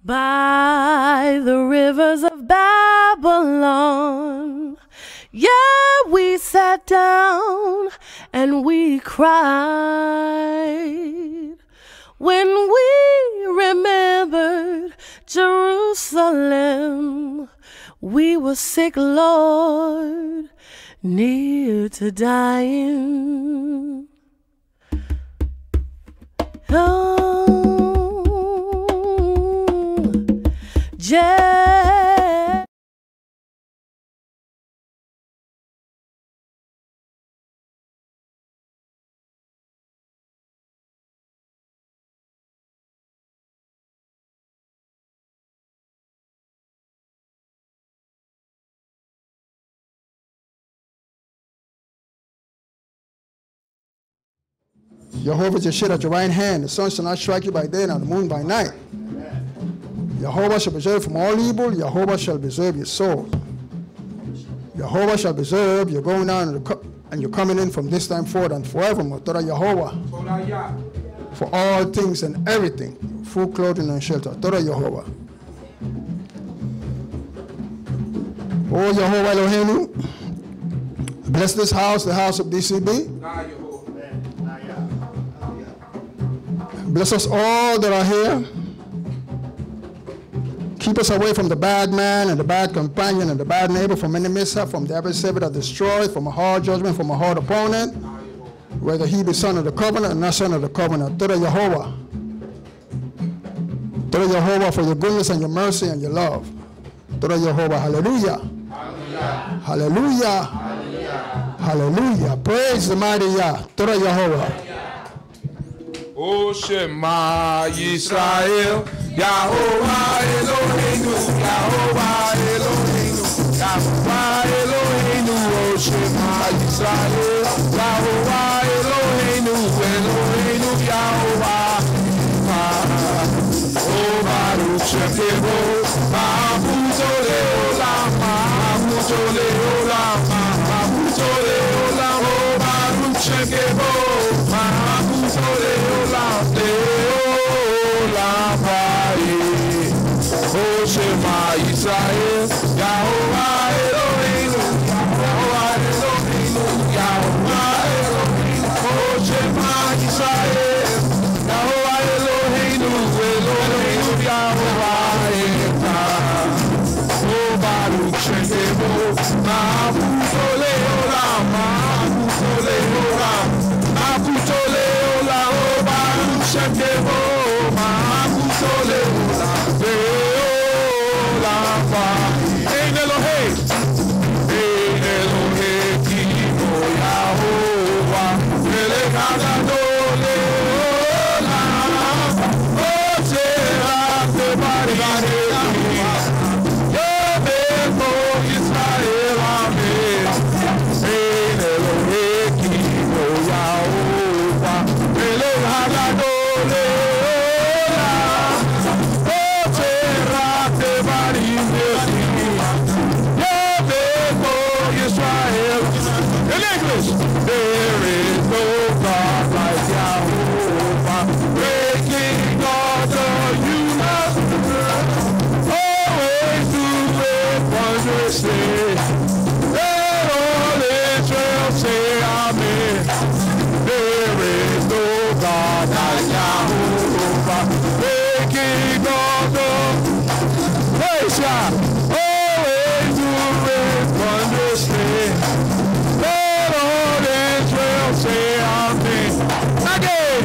By the rivers of Babylon, yeah, we sat down and we cried when we remembered Jerusalem. We were sick, Lord, near to dying. Jehovah shall sit at your right hand. The sun shall not strike you by day, nor the moon by night. Jehovah shall preserve from all evil. Jehovah shall preserve your soul. Jehovah shall preserve your going down and your coming in from this time forward and forevermore. Torah Jehovah. For all things and everything. Food, clothing, and shelter. Torah Jehovah. Oh, Jehovah Eloheinu. Bless this house, the house of D.C.B. Bless us all that are here. Keep us away from the bad man and the bad companion and the bad neighbor, from any mishap, from the adversary that destroys, from a hard judgment, from a hard opponent, whether he be son of the covenant or not son of the covenant. Torah Jehovah. Torah Jehovah, for your goodness and your mercy and your love. Torah Jehovah. Hallelujah. Hallelujah. Hallelujah. Hallelujah. Hallelujah. Praise the mighty Yah. Torah Jehovah. O Shema Yisrael, Yahovah Eloheinu, Yahovah Eloheinu, Yahovah Eloheinu, O Shema Yisrael, Yahovah Eloheinu, Eloheinu, Yahovah. O Baruch Shem Tevo, Mahabuto Leolam, Mahabuto Leolam, Mahabuto Leolam, O Baruch Shem Tevo, Mahabuto Leolam, Leolam Ha'i. O Shema Yisrael, Yahovah Eloheinu, Yahovah Eloheinu, Yahovah Eloheinu, O Shema Yisrael, Yahovah Eloheinu, Eloheinu, Yahovah Echad. O Baruch Shem Tevo, Mahabuto Leolam, Mahabuto Leolam, Mahabuto Leolam, O Baruch Shem Tevo, Mahabuto Leolam, Leolam Ha'i. Ein Elohei, Ein Elohei, Kimo Yahovah, Melech Adonai Leolam, Oseh Tebari Yevemo Yisrael, Amen. Ein Elohei, Kimo Yahovah, Melech Adonai Leolam, Oseh Tebari Yevemo Yisrael. In English, there is no God like Yahovah, breaking all the universe, always doing wondrously. Let all Israel say Amen. There is no God like Yahovah, breaking all the praise God, always doing wondrously. Let all Israel say Amen. Again.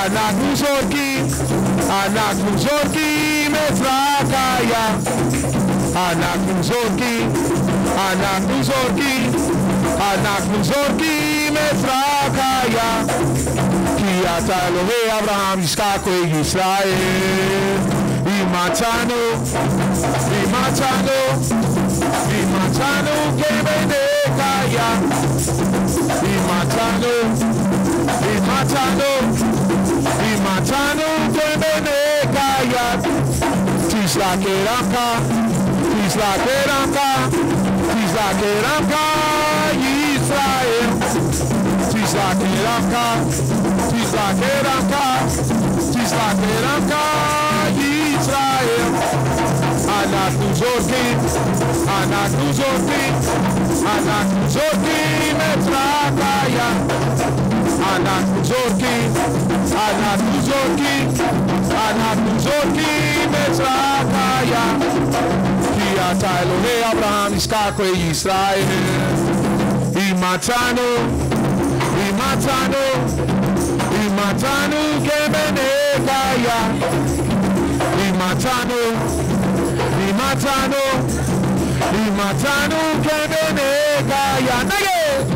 אנחנו זורקים, אנחנו זורקים את זרקיה. אנחנו זורקים, אנחנו זורקים, אנחנו זורקים את זרקיה. כי אתה אלוהי אברהם, יצחק וישראל. מצאנו, מצאנו, מצאנו כבני קיה. מצאנו, מצאנו, מצאנו כבני קיה. תסלקרמך, תסלקרמך, תסלקרמך ישראל. תסלקרמך, תסלקרמך, תסלקרמך ישראל. אנחנו זורקים, אנחנו זורקים, אנחנו זורקים את זרקיה. אנחנו זורקים, אנחנו זורקים, אנחנו זורקים את זרקיה. כי אתה אלוהי אברהם, יצחק וישראל. מצאנו, מצאנו, מצאנו כבני קיה. מצאנו, מצאנו, מצאנו כבני קיה. נגד!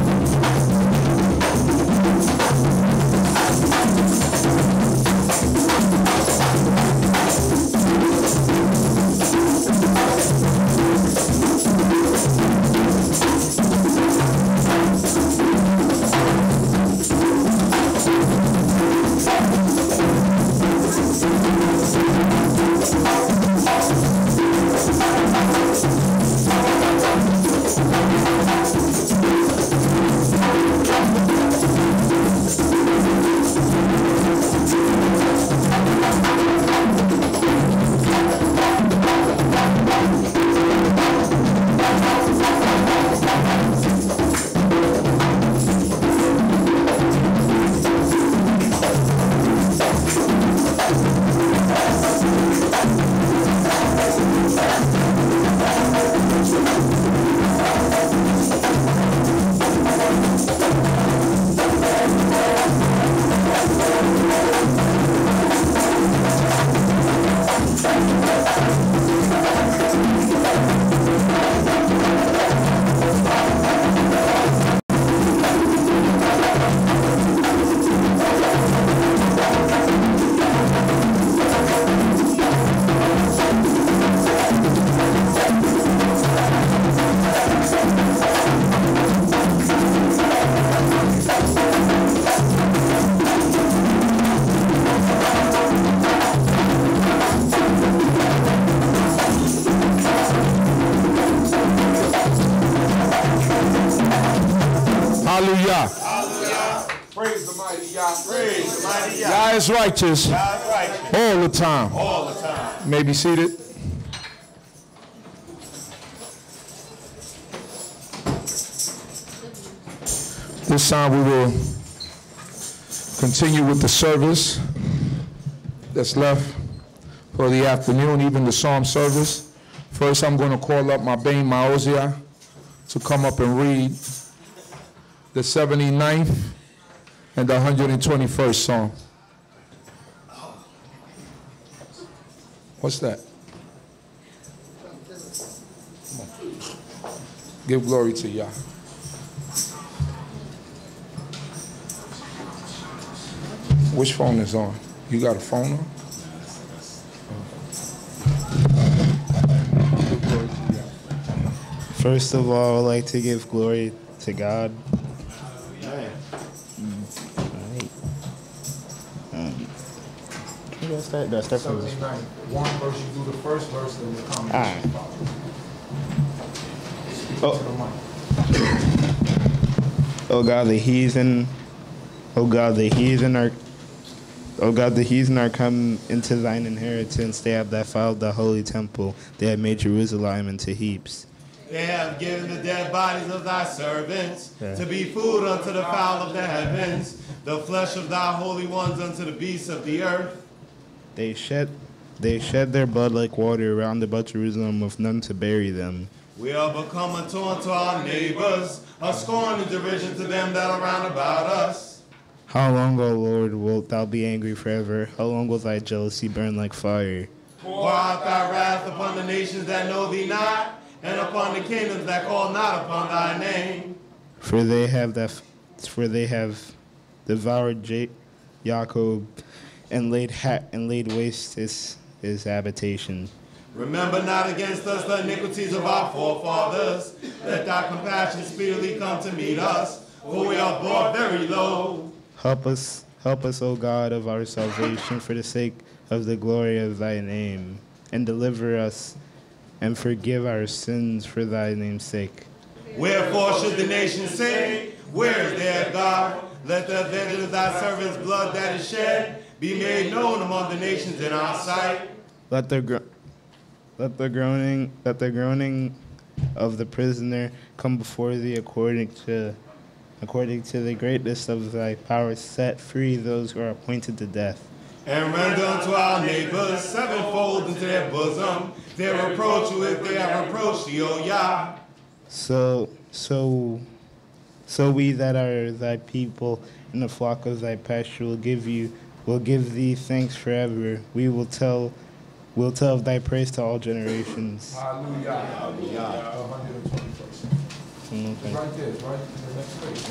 Yah is righteous all the time. All the time. You may be seated. This time we will continue with the service that's left for the afternoon, even the psalm service. First, I'm going to call up my Bain Maozia to come up and read the 79th and the 121st Psalm. What's that? Come on. Give glory to Yah. Which phone is on? You got a phone on? First of all, I'd like to give glory to God. Do I start from this? One verse, you do the first verse, and the comment. All right. Oh God, the heathen! Oh God, the heathen are come into thine inheritance. They have defiled the holy temple. They have made Jerusalem into heaps. They have given the dead bodies of thy servants to be food unto the fowl of the heavens, the flesh of thy holy ones unto the beasts of the earth. They shed their blood like water round about Jerusalem, with none to bury them. We are become unto our neighbors, a scorn and derision to them that are round about us. How long, O Lord, wilt thou be angry forever? How long will thy jealousy burn like fire? Pour out thy wrath upon the nations that know thee not, and upon the kingdoms that call not upon thy name. For they have devoured Jacob and laid waste his habitation. Remember not against us the iniquities of our forefathers. Let thy compassion speedily come to meet us, for we are brought very low. Help us, O God of our salvation, for the sake of the glory of thy name, and deliver us and forgive our sins for thy name's sake. Wherefore should the nations say, where is their God? Let the avenging of thy servants' blood that is shed be made known among the nations in our sight. Let the groaning of the prisoner come before thee according to the greatness of thy power. Set free those who are appointed to death. And render unto our neighbors sevenfold into their bosom their reproach if they have reproached thee, O Yah. So we that are thy people in the flock of thy pasture will give thee thanks forever. We will tell of thy praise to all generations. Hallelujah. Hallelujah. 121st. Right there, right in the next page.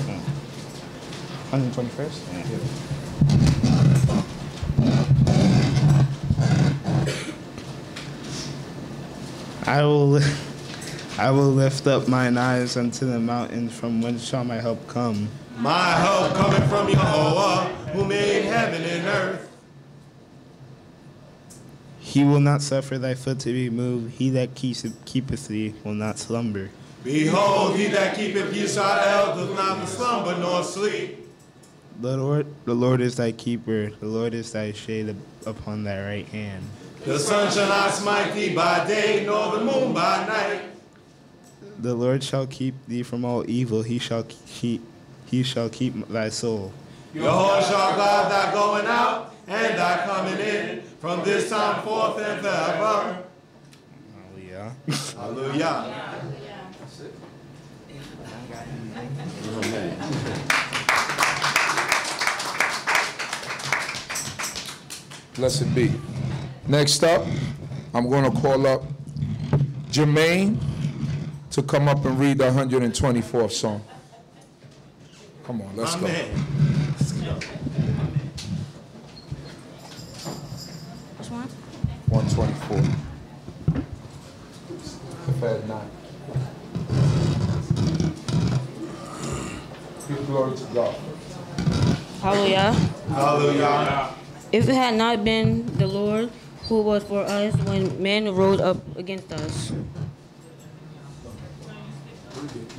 121st? Yeah. I will lift up mine eyes unto the mountains, from whence shall my help come? My help cometh from Jehovah, who made heaven and earth. He will not suffer thy foot to be moved. He that keepeth thee will not slumber. Behold, he that keepeth Yisrael doth not slumber nor sleep. The Lord is thy keeper. The Lord is thy shade upon thy right hand. The sun shall not smite thee by day, nor the moon by night. The Lord shall keep thee from all evil. He shall keep thy soul. Jehovah shall guard thy going out and thy coming in, from this time forth and forever. Hallelujah. Hallelujah. Blessed be. Next up, I'm going to call up Jermaine to come up and read the 124th Psalm. Come on, let's go. Which one? 124. If I had not. Give glory to God. Hallelujah. Hallelujah. If it had not been the Lord who was for us when men rose up against us. You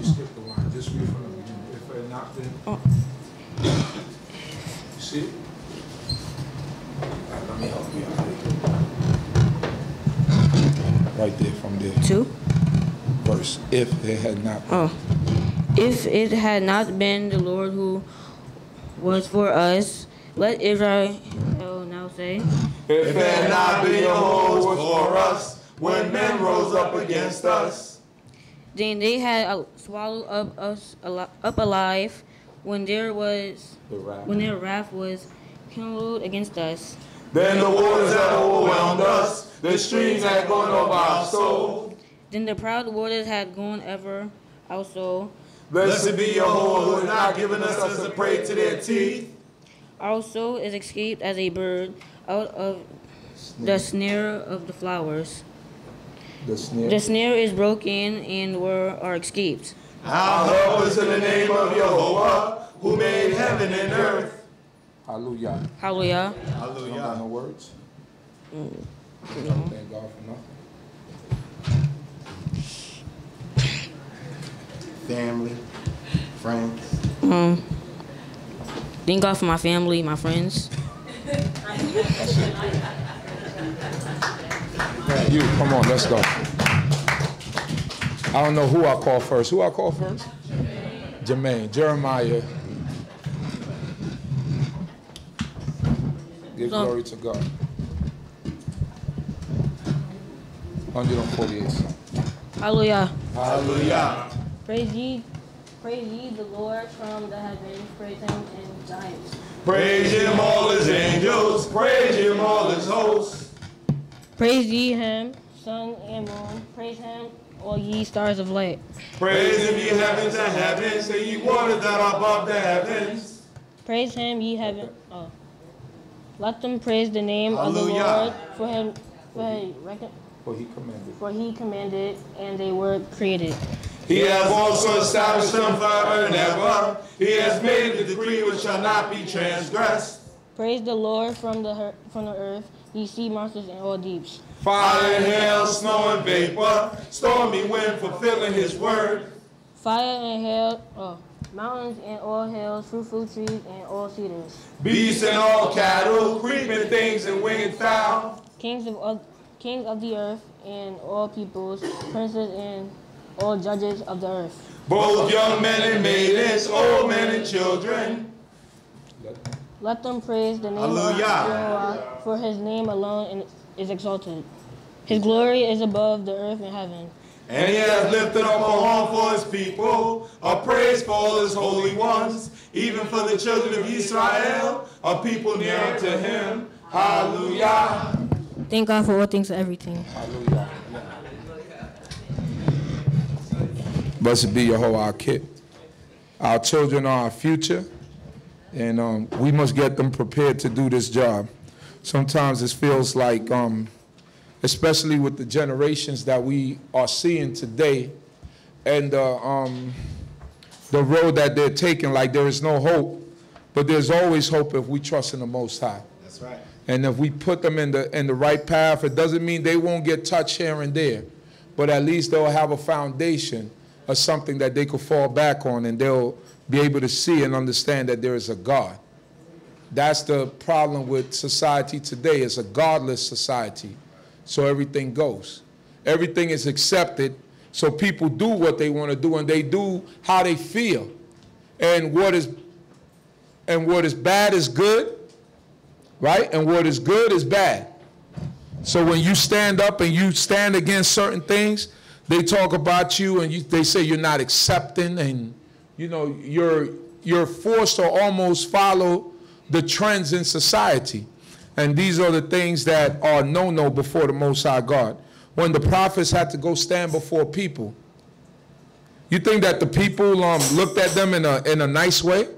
skipped the line. Just read from the beginning. If it had not been. Oh. You see it? Let me help you out. Right there, from there. 2. Verse. If it had not been. Oh. If it had not been the Lord who was for us, let Israel now say. If it had not been Jehovah was for us, when men rose up against us, Then they had swallowed up us up alive when their wrath was kindled against us. then the waters had overwhelmed us, the streams had gone over our soul. Then the proud waters had gone ever our soul. Blessed be Jehovah, who has not given us as a prey to their teeth. Our soul is escaped as a bird out of the snare of the flowers. The snare. The snare is broken and are escaped. Our help is in the name of Jehovah, who made heaven and earth. Hallelujah. Hallelujah. You don't got Hallelujah. no words? No. Thank God for nothing. Family, friends. Thank God for my family, my friends. You, come on, let's go. I don't know who I call first. Who I call first? Jermaine. Jeremiah. Give glory to God. 148. Hallelujah. Hallelujah. Praise ye the Lord from the heavens. Praise him in giants. Praise him, all his angels. Praise him, all his hosts. Praise ye him, sun and moon. Praise him, all ye stars of light. Praise him, ye heavens and heavens, and ye waters that are above the heavens. Praise him, ye heaven. Oh. Let them praise the name Hallelujah. of the Lord, for he commanded, and they were created. He has also established them forever and ever. He has made the decree which shall not be transgressed. Praise the Lord from the earth, ye sea monsters and all deeps. Fire and hail, snow and vapor, stormy wind fulfilling his word. Fire and hail, mountains and all hills, fruitful trees and all cedars. Beasts and all cattle, creeping things and winged fowl. Kings of the earth and all peoples, princes and all judges of the earth. Both young men and maidens, old men and children. Let them praise the name of Jehovah, for his name alone is exalted. His glory is above the earth and heaven. And he has lifted up a horn for his people, a praise for all his holy ones, even for the children of Yisrael, a people near to him. Hallelujah. Thank God for all things and everything. Hallelujah. Blessed be Yehovah our kid. Our children are our future, and we must get them prepared to do this job. Sometimes it feels like, especially with the generations that we are seeing today, and the road that they're taking, like there is no hope, but there's always hope if we trust in the Most High. That's right. And if we put them in the right path, it doesn't mean they won't get touched here and there, but at least they'll have a foundation of something that they could fall back on, and they'll be able to see and understand that there is a God. That's the problem with society today. It's a godless society. So everything goes. Everything is accepted, so people do what they want to do, and they do how they feel. And what is bad is good, right? And what is good is bad. So when you stand up and you stand against certain things, they talk about you, and they say you're not accepting, and you know you're forced to almost follow the trends in society. And these are the things that are no-no before the Most High God. When the prophets had to go stand before people, you think that the people looked at them in a nice way?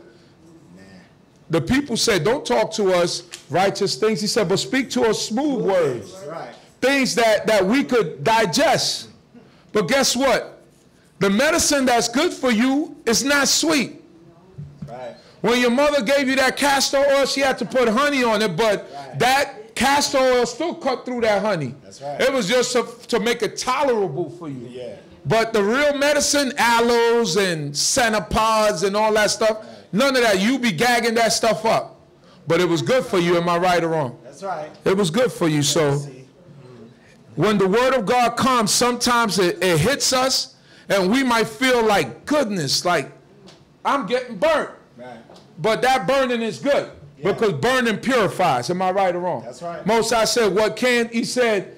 The people said, don't talk to us righteous things. He said, but speak to us smooth words. Right. Things that we could digest. But guess what? The medicine that's good for you is not sweet. Right. When your mother gave you that castor oil, she had to put honey on it, but that castor oil still cut through that honey. That's right. It was just to make it tolerable for you. Yeah. But the real medicine, aloes and cenopods and all that stuff, none of that. You be gagging that stuff up. But it was good for you, am I right or wrong? That's right. It was good for you. So when the word of God comes, sometimes it hits us, and we might feel like, goodness, like I'm getting burnt. Right. But that burning is good, because burning purifies. Am I right or wrong? That's right. Mosai said, what can, he said,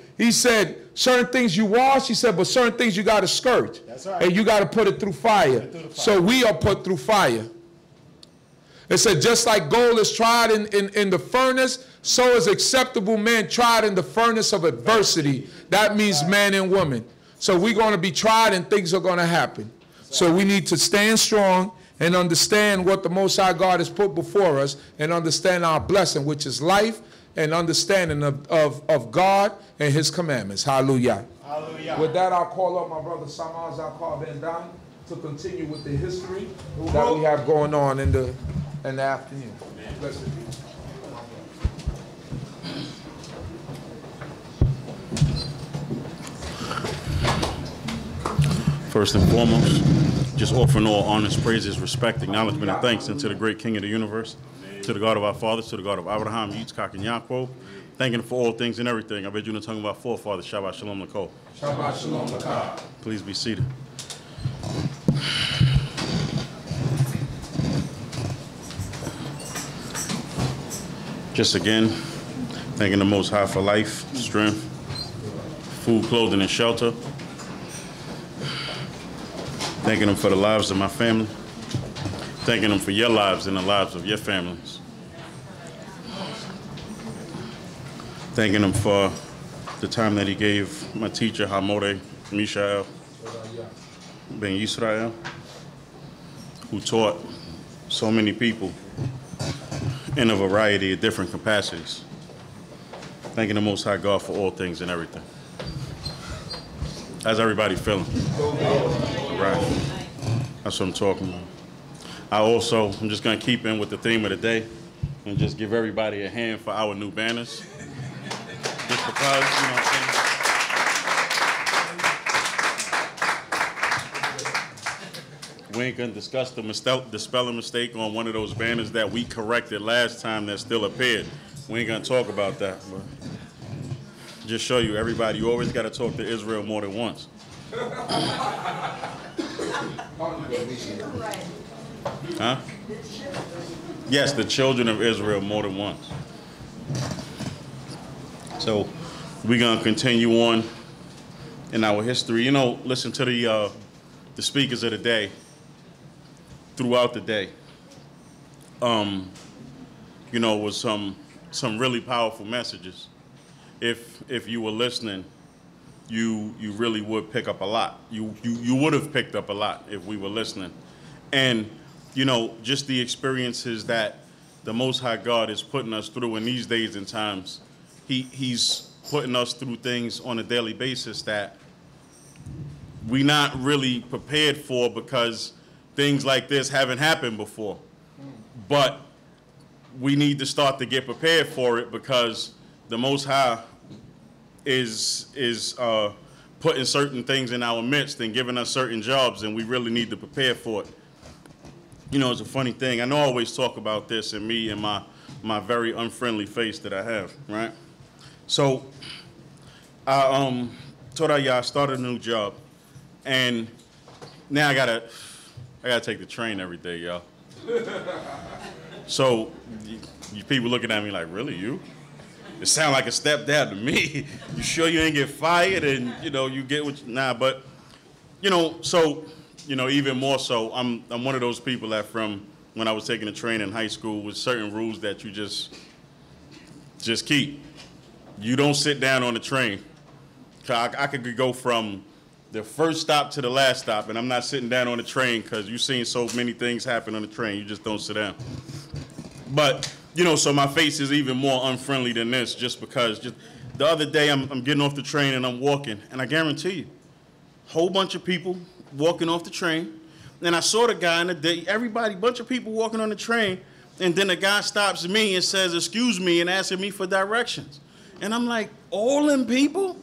certain things you wash, he said, but certain things you got to scourge. That's right. And you got to put it through fire. So we are put through fire. It said, just like gold is tried in the furnace, so is acceptable man tried in the furnace of adversity. That means man and woman. So we're going to be tried, and things are going to happen. So we need to stand strong and understand what the Most High God has put before us, and understand our blessing, which is life, and understanding of God and his commandments. Hallelujah. Hallelujah. With that, I'll call up my brother Samal Zaccar to continue with the history that we have going on in the afternoon. Blessed be. First and foremost, just offering all honors, praises, respect, acknowledgement, and thanks unto the great King of the universe, to the God of our fathers, to the God of Abraham, Yitzchak, and Yaakov, thanking him for all things and everything. I read you in the tongue of our forefathers, Shabbat Shalom L'Kol. Shabbat Shalom L'Kol. Please be seated. Just again, thanking the Most High for life, strength, food, clothing, and shelter. Thanking him for the lives of my family. Thanking him for your lives and the lives of your families. Thanking him for the time that he gave my teacher, Hamore Mishael, Ben Yisrael, who taught so many people in a variety of different capacities. Thanking the Most High God for all things and everything. How's everybody feeling? Right. That's what I'm talking about. I'm just going to keep in with the theme of the day and just give everybody a hand for our new banners. Just because, you know what I'm saying? We ain't going to discuss the spelling mistake on one of those banners that we corrected last time that still appeared. We ain't going to talk about that. But just show you, everybody, you always got to talk to Israel more than once. Huh? Yes, the children of Israel more than once. So we're going to continue on in our history. You know, listen to the speakers of the day throughout the day. You know, was some really powerful messages. If you were listening, you really would pick up a lot. You would have picked up a lot if we were listening. And, you know, just the experiences that the Most High God is putting us through in these days and times, He's putting us through things on a daily basis that we're not really prepared for because things like this haven't happened before. But we need to start to get prepared for it because the Most High is putting certain things in our midst and giving us certain jobs, and we really need to prepare for it. You know, it's a funny thing. I know I always talk about this and me and my very unfriendly face that I have, right? So I Torah YAH started a new job, and now I gotta take the train every day, y'all. So you people looking at me like, really, you? It sound like a stepdad to me. You sure you ain't get fired and, you know, you get what you, nah, but, you know, so, you know, even more so, I'm one of those people that from when I was taking the train in high school with certain rules that you just keep. You don't sit down on the train. I could go from the first stop to the last stop, and I'm not sitting down on the train because you've seen so many things happen on the train. You just don't sit down. But, you know, so my face is even more unfriendly than this just because the other day I'm getting off the train and I'm walking, and I guarantee you, a whole bunch of people walking off the train, and I saw the guy in the day, everybody, bunch of people walking on the train, and then the guy stops me and says, excuse me, and asking me for directions. And I'm like, all them people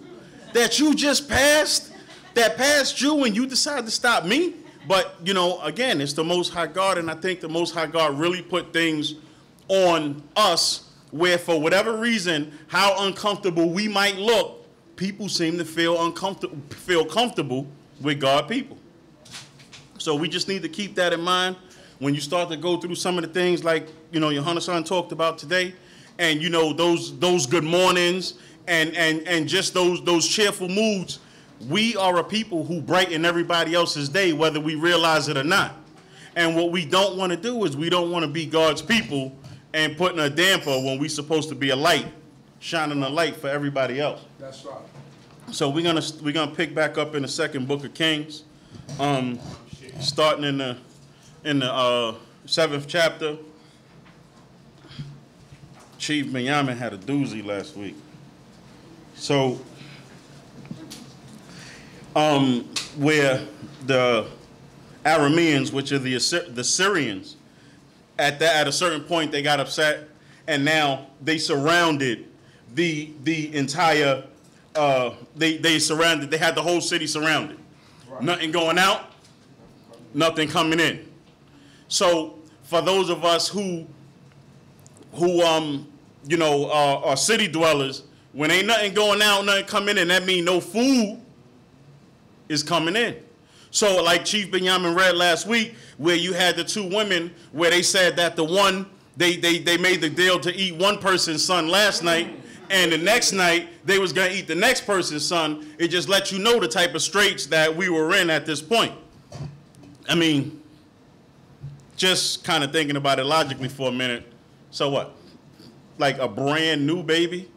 that you just passed, that passed you, and you decide to stop me? But, you know, again, it's the Most High God, and I think the Most High God really put things on us where, for whatever reason, how uncomfortable we might look, people seem to feel comfortable with God people. So we just need to keep that in mind when you start to go through some of the things like, you know, Yohanan talked about today, and, you know, those good mornings and just those cheerful moods. We are a people who brighten everybody else's day, whether we realize it or not. And what we don't want to do is we don't want to be God's people and putting a damper when we're supposed to be a light, shining a light for everybody else. That's right. So we're gonna pick back up in the second book of Kings, starting in the 7th chapter. Chief Benjamin had a doozy last week. So, where the Arameans, which are the Syrians, at a certain point they got upset, and now they surrounded the entire. They surrounded. They had the whole city surrounded. Right. Nothing going out, nothing coming in. So for those of us who you know, are city dwellers, when ain't nothing going out, nothing coming in, that means no food is coming in. So like Chief Benjamin read last week, where you had the two women, where they said that the one, they made the deal to eat one person's son last night, and the next night they was gonna eat the next person's son. It just let you know the type of straits that we were in at this point. I mean, just kind of thinking about it logically for a minute. So what? Like a brand new baby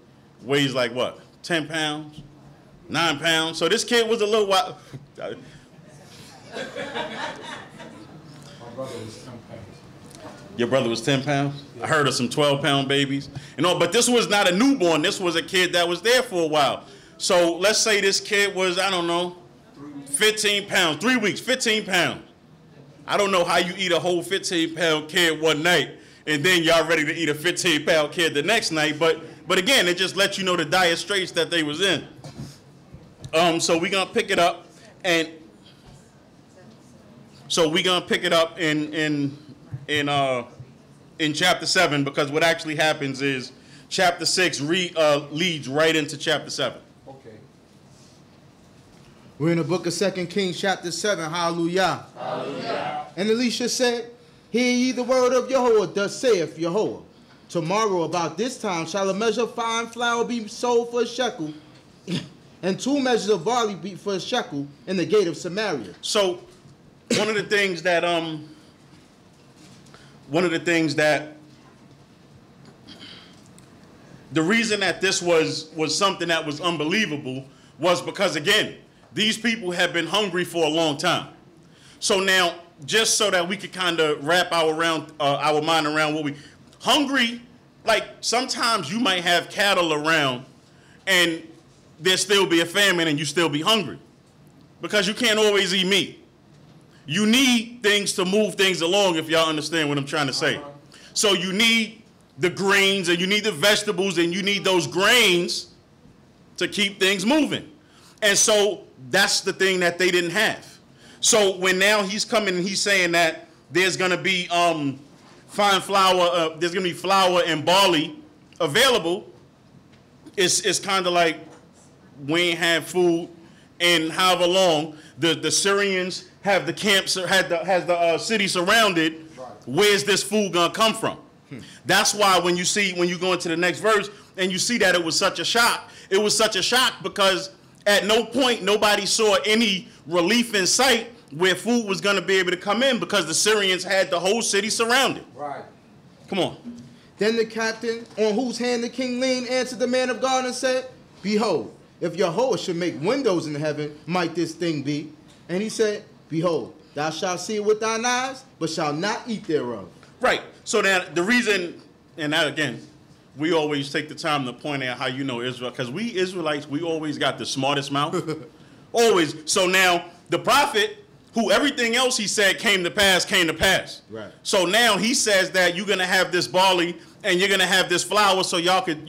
weighs like what, 10 pounds, 9 pounds. So this kid was a little wild. My brother was 10 pounds. Your brother was 10 pounds? Yeah. I heard of some 12-pound babies. You know, but this was not a newborn. This was a kid that was there for a while. So let's say this kid was, I don't know, 15 pounds, 3 weeks, 15 pounds. I don't know how you eat a whole 15-pound kid one night and then y'all ready to eat a 15-pound kid the next night. But again, it just lets you know the dire straits that they was in. So we're going to pick it up and so we're going to pick it up in chapter 7, because what actually happens is chapter 6 leads right into chapter 7. We're in the book of 2 Kings, chapter 7. Hallelujah. Hallelujah. And Elisha said, hear ye the word of Jehovah, thus saith Jehovah. Tomorrow about this time shall a measure of fine flour be sold for a shekel, and 2 measures of barley be for a shekel in the gate of Samaria. So one of the things that the reason that this was something that was unbelievable was because, again, these people have been hungry for a long time. So now, just so that we could kind of wrap our mind around what we hungry, like sometimes you might have cattle around and there still be a famine and you still be hungry because you can't always eat meat. You need things to move things along, if y'all understand what I'm trying to say. So you need the greens and you need the vegetables and you need those grains to keep things moving. And so that's the thing that they didn't have. So when now he's coming and he's saying that there's going to be fine flour, there's going to be flour and barley available, it's kind of like we ain't have food in however long. The Syrians have the camps, has the city surrounded. Where's this food going to come from? That's why when you go into the next verse and you see that it was such a shock, it was such a shock because at no point nobody saw any relief in sight where food was going to be able to come in because the Syrians had the whole city surrounded. Right. Come on. Then the captain, on whose hand the king leaned, answered the man of God and said, behold, if Jehovah should make windows in heaven, might this thing be? And he said, behold, thou shalt see it with thine eyes, but shalt not eat thereof. Right. So that the reason, and that again, we always take the time to point out how you know Israel, because we Israelites, we always got the smartest mouth. Always. So now the prophet, who everything else he said came to pass. Right. So now he says that you're going to have this barley and you're going to have this flour so y'all could,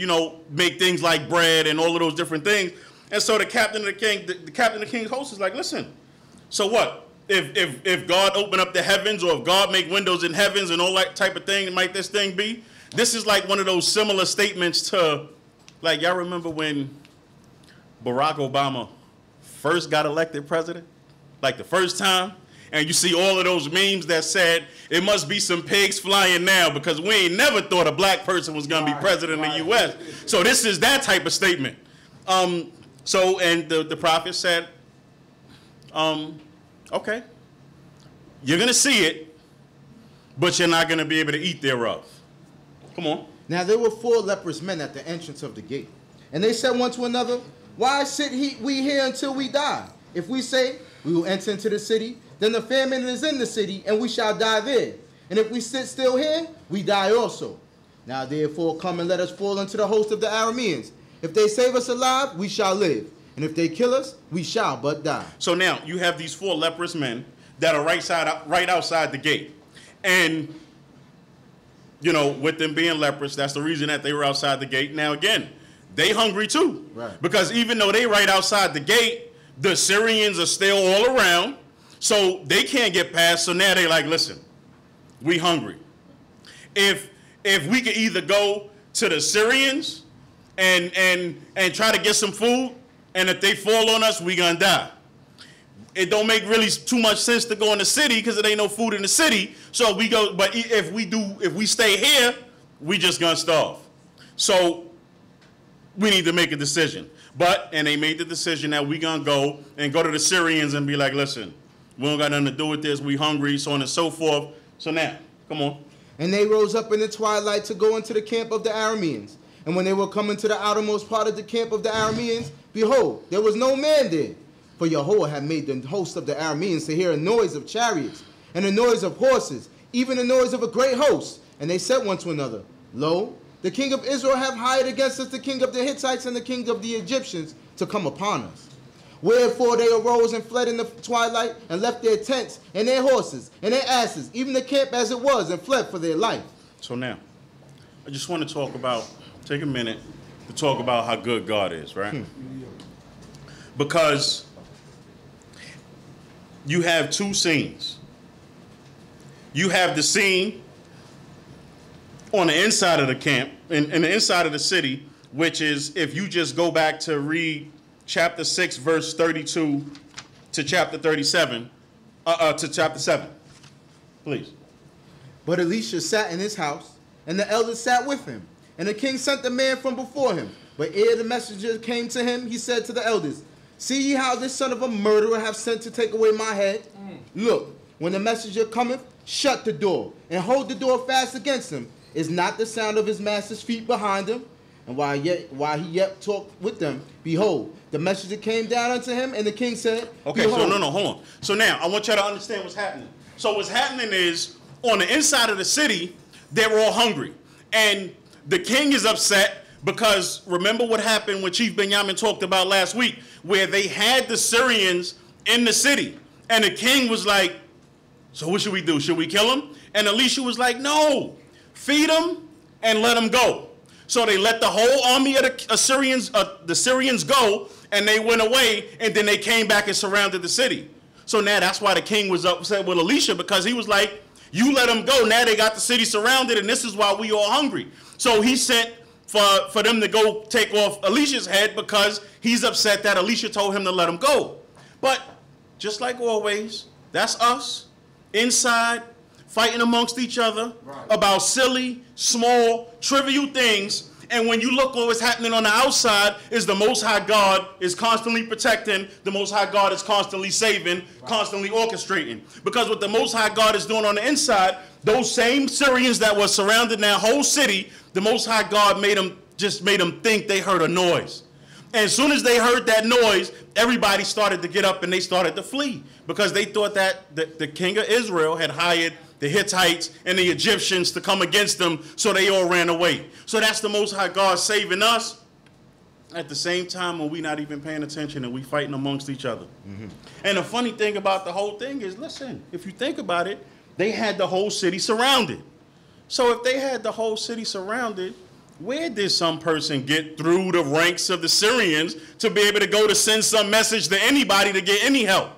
make things like bread and all of those different things. And so the captain of the king's host is like, listen, so what? If God open up the heavens or if God make windows in heavens and all that type of thing, might this thing be? This is like one of those similar statements to, like, y'all remember when Barack Obama first got elected president? Like the first time? And you see all of those memes that said, it must be some pigs flying now because we ain't never thought a black person was going to be president of the U.S. So this is that type of statement. And the prophet said, okay, you're going to see it, but you're not going to be able to eat thereof. Come on. Now there were 4 leprous men at the entrance of the gate. And they said one to another, why sit we here until we die? If we say, we will enter into the city, then the famine is in the city, and we shall die there. And if we sit still here, we die also. Now therefore come and let us fall into the host of the Arameans. If they save us alive, we shall live. And if they kill us, we shall but die. So now you have these 4 leprous men that are right outside the gate. And, with them being leprous, that's the reason that they were outside the gate. Now, again, they hungry too. Right. Because even though they right outside the gate, the Syrians are still all around. So they can't get past. So now they like, listen, we hungry. If we could either go to the Syrians and try to get some food, and if they fall on us, we gonna die. It don't make really too much sense to go in the city because there ain't no food in the city. So we go, but if we stay here, we just gonna starve. So we need to make a decision. And they made the decision that we gonna go to the Syrians and be like, listen, we don't got nothing to do with this. We hungry, so on and so forth. So now, come on. And they rose up in the twilight to go into the camp of the Arameans. And when they were coming to the outermost part of the camp of the Arameans, behold, there was no man there. For Yahweh had made the host of the Arameans to hear a noise of chariots, and a noise of horses, even a noise of a great host. And they said one to another, Lo, the king of Israel have hired against us the king of the Hittites and the king of the Egyptians to come upon us. Wherefore they arose and fled in the twilight, and left their tents, and their horses, and their asses, even the camp as it was, and fled for their life. So now, I just want to talk about, take a minute to talk about how good God is, right? Because you have two scenes. You have the scene on the inside of the camp, in the inside of the city, which is, if you just go back to read chapter 6, verse 32 to chapter 37, to chapter 7, please. But Elisha sat in his house, and the elders sat with him. And the king sent the man from before him. But ere the messenger came to him, he said to the elders, See ye how this son of a murderer hath sent to take away my head? Look, when the messenger cometh, shut the door, and hold the door fast against him. Is not the sound of his master's feet behind him? And while he yet talked with them, behold, the messenger came down unto him, and the king said, Okay, behold. so no, hold on. So now, I want you to understand what's happening. So what's happening is, on the inside of the city, they're all hungry. And the king is upset because remember what happened when Chief Benjamin talked about last week, where they had the Syrians in the city. And the king was like, so what should we do? Should we kill him? And Elisha was like, no, feed him and let him go. So they let the whole army of the Syrians go, and they went away, and then they came back and surrounded the city. So now that's why the king was upset with Elisha, because he was like, you let them go, now they got the city surrounded, and this is why we all hungry. So he sent for them to go take off Elisha's head, because he's upset that Elisha told him to let him go. But just like always, that's us inside fighting amongst each other about silly, small, trivial things. And when you look at what's happening on the outside, is the Most High God is constantly protecting, the Most High God is constantly saving, constantly orchestrating. Because what the Most High God is doing on the inside, those same Syrians that were surrounding that whole city, the Most High God made them think they heard a noise. And as soon as they heard that noise, everybody started to get up and they started to flee, because they thought that the king of Israel had hired the Hittites and the Egyptians to come against them, so they all ran away. So that's the Most High God saving us at the same time when we're not even paying attention and we fighting amongst each other. And the funny thing about the whole thing is, listen, if you think about it, they had the whole city surrounded. So if they had the whole city surrounded, where did some person get through the ranks of the Syrians to be able to go to send some message to anybody to get any help?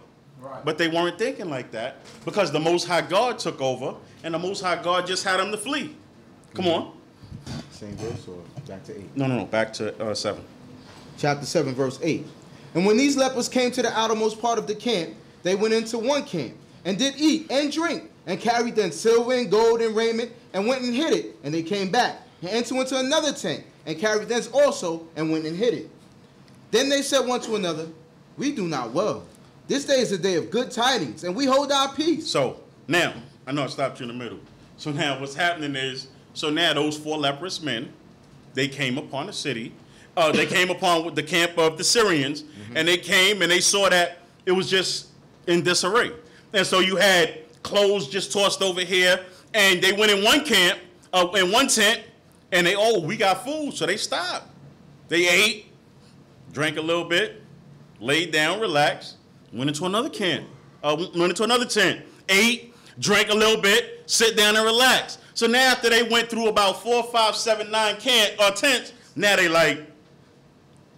But they weren't thinking like that, because the Most High God took over, and the Most High God just had them to flee. Come on. Same verse or back to 8? No, back to 7. Chapter 7, verse 8. And when these lepers came to the outermost part of the camp, they went into one camp, and did eat and drink, and carried them silver and gold and raiment, and went and hid it. And they came back, and entered into another tent, and carried thence also, and went and hid it. Then they said one to another, We do not well. This day is a day of good tidings, and we hold our peace. So now, I know I stopped you in the middle. So now what's happening is, so now those 4 leprous men, they came upon the city. They came upon the camp of the Syrians, and they came and they saw that it was just in disarray. And so you had clothes just tossed over here, and they went in one camp, in one tent, and they, we got food, so they stopped. They ate, drank a little bit, laid down, relaxed, went into another camp, went into another tent, ate, drank a little bit, sit down and relax. So now after they went through about 4, 5, 7, 9 tents, now they like,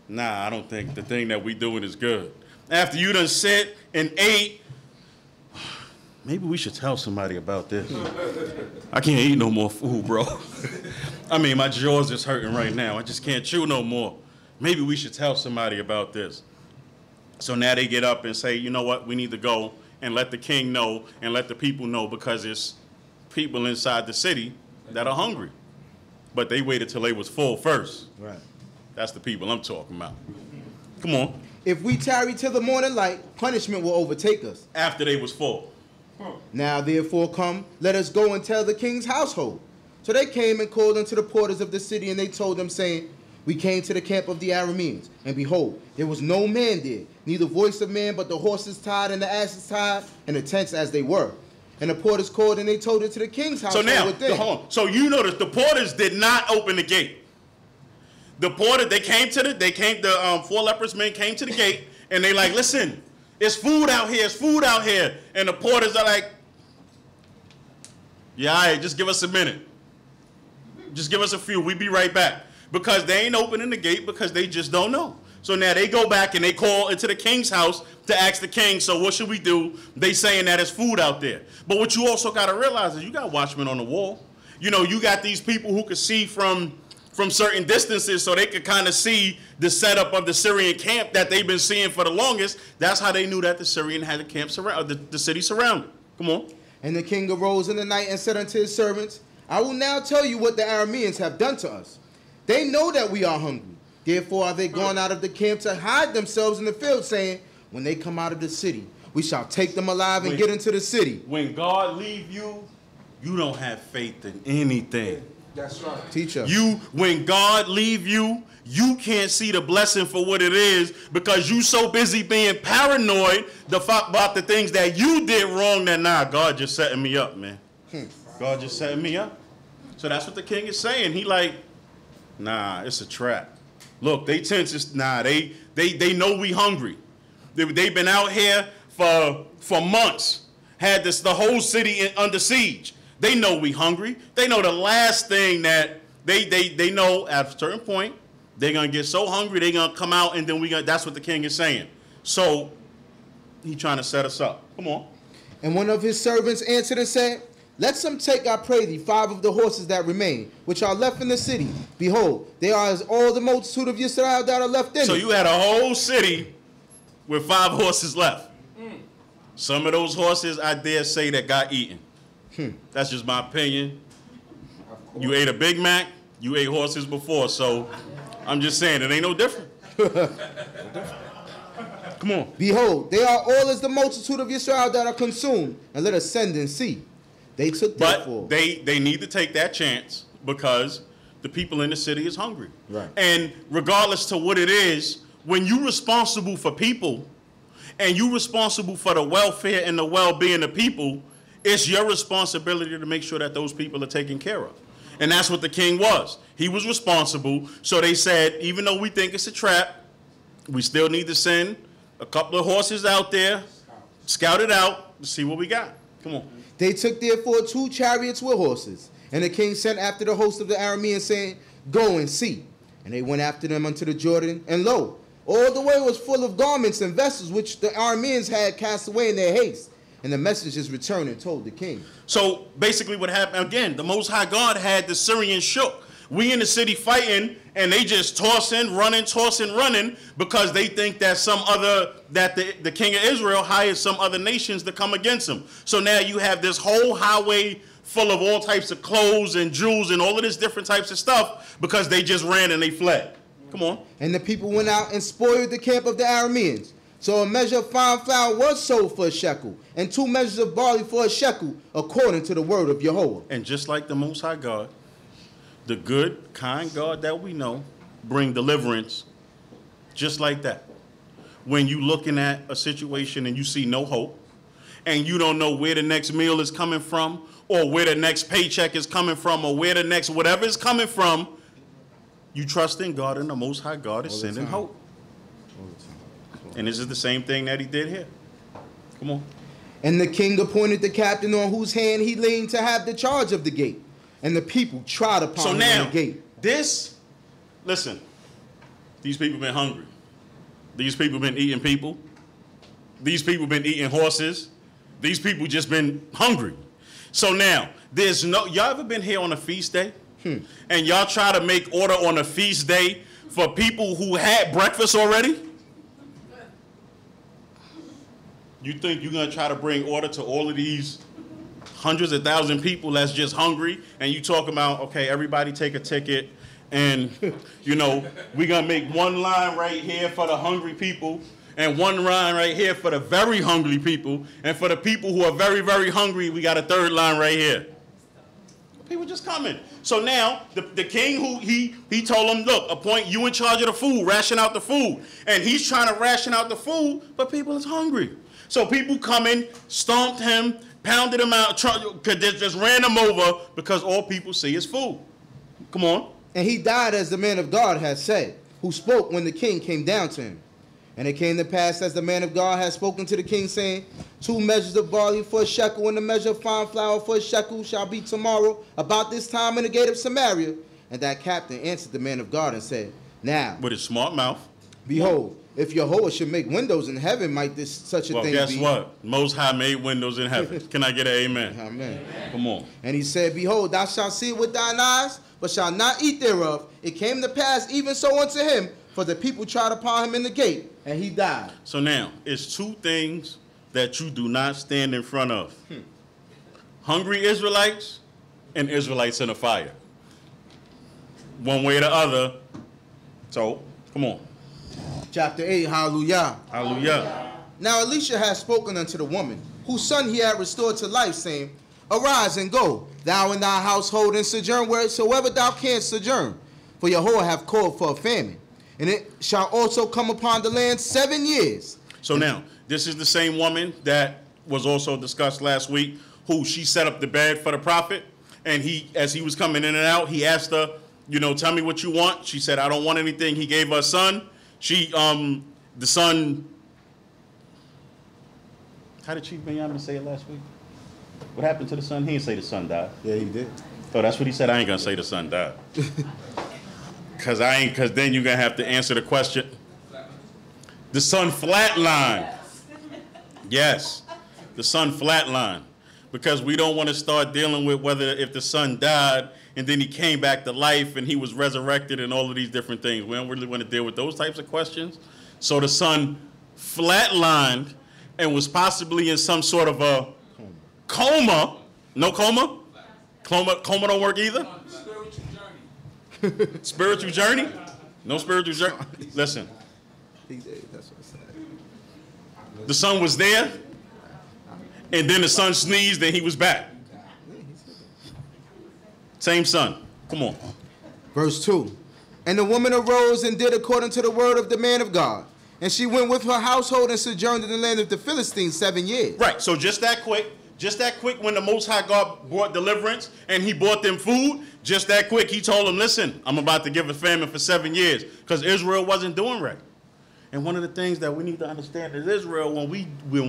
nah, I don't think the thing that we doing is good. After you done sit and ate, maybe we should tell somebody about this. I can't eat no more food, bro. I mean, my jaws is hurting right now. I just can't chew no more. Maybe we should tell somebody about this. So now they get up and say, you know what, we need to go and let the king know and let the people know, because it's people inside the city that are hungry. But they waited till they was full first. Right. That's the people I'm talking about. Come on. If we tarry till the morning light, punishment will overtake us. After they was full. Now therefore come, let us go and tell the king's household. So they came and called unto the porters of the city, and they told them, saying, we came to the camp of the Arameans, and behold, there was no man there, neither voice of man, but the horses tied and the asses tied, and the tents as they were. And the porters called, and they told it to the king's house. So now, hold on. So you notice the porters did not open the gate. The porter, the 4 leprous men came to the gate, and they like, listen, it's food out here, it's food out here. And the porters are like, yeah, all right, just give us a minute. Just give us a few, we'll be right back. Because they ain't opening the gate because they just don't know. So now they go back and they call into the king's house to ask the king, so what should we do? They saying that it's food out there. But what you also got to realize is you got watchmen on the wall. You know, you got these people who could see from certain distances, so they could kind of see the setup of the Syrian camp that they've been seeing for the longest. That's how they knew that the Syrian had the camp surrounded, the city surrounded. Come on. And the king arose in the night and said unto his servants, I will now tell you what the Arameans have done to us. They know that we are hungry. Therefore are they gone out of the camp to hide themselves in the field, saying, when they come out of the city, we shall take them alive and get into the city. When God leave you, you don't have faith in anything. That's right. Teacher. When God leave you, you can't see the blessing for what it is because you so busy being paranoid about the things that you did wrong that, nah, God just setting me up, man. God just setting me up. So that's what the king is saying. He like, nah, it's a trap. Look, they tense is, nah, they know we hungry. They've been out here for months. Had the whole city under siege. They know we hungry. They know the last thing that they know at a certain point, they're gonna get so hungry they're gonna come out and then that's what the king is saying. So he trying to set us up. Come on. And one of his servants answered and said, let some take, I pray thee, 5 of the horses that remain, which are left in the city. Behold, they are as all the multitude of Yisrael that are left in it. So you had a whole city with 5 horses left. Some of those horses, I dare say, that got eaten. That's just my opinion. You ate a Big Mac, you ate horses before, so I'm just saying it ain't no different. Come on. Behold, they are all as the multitude of Yisrael that are consumed, and let us send and see. They took that But they need to take that chance because the people in the city is hungry. Right. And regardless to what it is, when you're responsible for people and you're responsible for the welfare and the well-being of people, it's your responsibility to make sure that those people are taken care of. And that's what the king was. He was responsible. So they said, even though we think it's a trap, we still need to send a couple of horses out there, scout it out, to see what we got. Come on. They took therefore 2 chariots with horses. And the king sent after the host of the Arameans, saying, go and see. And they went after them unto the Jordan. And lo, all the way was full of garments and vessels, which the Arameans had cast away in their haste. And the messengers returned and told the king. So basically what happened, again, the Most High God had the Syrians shook. We in the city fighting, and they just tossing, running, because they think that the king of Israel hired some other nations to come against them. So now you have this whole highway full of all types of clothes and jewels and all of this different types of stuff because they just ran and they fled. Come on. And the people went out and spoiled the camp of the Arameans. So a measure of fine flour was sold for a shekel, and 2 measures of barley for a shekel, according to the word of Jehovah. And just like the Most High God, the good, kind God that we know, bring deliverance just like that. When you looking at a situation and you see no hope, and you don't know where the next meal is coming from, or where the next paycheck is coming from, or where the next whatever is coming from, you trust in God, and the Most High God is sending hope. And this is the same thing that he did here. Come on. And the king appointed the captain on whose hand he leaned to have the charge of the gate. And the people trod upon him on the gate. Listen, these people been hungry. These people been eating people. These people been eating horses. These people just been hungry. So now, y'all ever been here on a feast day? And y'all try to make order on a feast day for people who had breakfast already? You think you're going to try to bring order to all of these hundreds of thousands of people that's just hungry, and you talk about, okay, everybody take a ticket, and, you know, we're going to make one line right here for the hungry people, and one line right here for the very hungry people, and for the people who are very, very hungry, we got a third line right here. People just coming. So now the king, who he told him, look, appoint you in charge of the food, ration out the food. And he's trying to ration out the food, but people is hungry. So people coming, stomped him, pounded him out, just ran him over because all people see is food. Come on. And he died as the man of God had said, who spoke when the king came down to him. And it came to pass as the man of God had spoken to the king, saying, 2 measures of barley for a shekel, and a measure of fine flour for a shekel shall be tomorrow about this time in the gate of Samaria. And that captain answered the man of God and said, now, with his smart mouth, behold, if Jehovah should make windows in heaven, might this such a thing be? Well, guess what? Most High made windows in heaven. Can I get an amen? Amen. Come on. And he said, behold, thou shalt see it with thine eyes, but shalt not eat thereof. It came to pass even so unto him, for the people tried upon him in the gate, and he died. So now, it's 2 things that you do not stand in front of. Hungry Israelites and Israelites in a fire. One way or the other. So, come on. Chapter 8, hallelujah. Hallelujah. Now Elisha had spoken unto the woman, whose son he had restored to life, saying, arise and go, thou and thy household, and sojourn wheresoever thou canst sojourn. For Jehovah hath called for a famine, and it shall also come upon the land 7 years. So now, this is the same woman that was also discussed last week, who she set up the bed for the prophet, and he, as he was coming in and out, he asked her, you know, tell me what you want. She said, I don't want anything. He gave her a son. She, the son, how did Chief Benjamin say it last week? What happened to the son? He didn't say the son died. Yeah, he did. Oh, that's what he said. I ain't gonna say the son died. Cause then you're gonna have to answer the question. The son flatlined. Yes, the son flatlined. Because we don't want to start dealing with if the son died and then he came back to life and he was resurrected and all of these different things. We don't really want to deal with those types of questions. So the son flatlined and was possibly in some sort of a coma. No coma? Coma don't work either? Spiritual journey. Spiritual journey? No spiritual journey? Listen. That's what I said. The son was there, and then the son sneezed and he was back. Same son. Come on. Verse 2. And the woman arose and did according to the word of the man of God. And she went with her household and sojourned in the land of the Philistines 7 years. Right. So just that quick when the Most High God brought deliverance and he brought them food, just that quick, he told them, listen, I'm about to give a famine for 7 years because Israel wasn't doing right. And one of the things that we need to understand is Israel, when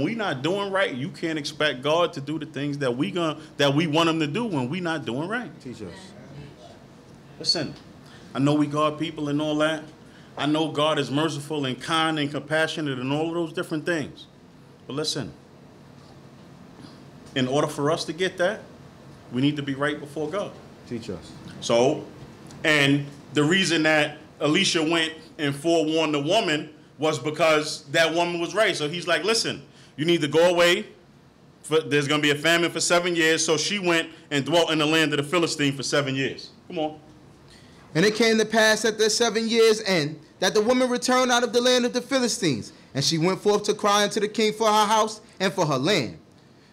we not doing right, you can't expect God to do the things that we want him to do when we not doing right. Teach us. Listen, I know we God people and all that. I know God is merciful and kind and compassionate and all of those different things. But listen, in order for us to get that, we need to be right before God. Teach us. So, and the reason that Elisha went and forewarned the woman was because that woman was right. So he's like, listen, you need to go away. There's going to be a famine for 7 years. So she went and dwelt in the land of the Philistines for 7 years. Come on. And it came to pass at the 7 years' end that the woman returned out of the land of the Philistines. And she went forth to cry unto the king for her house and for her land.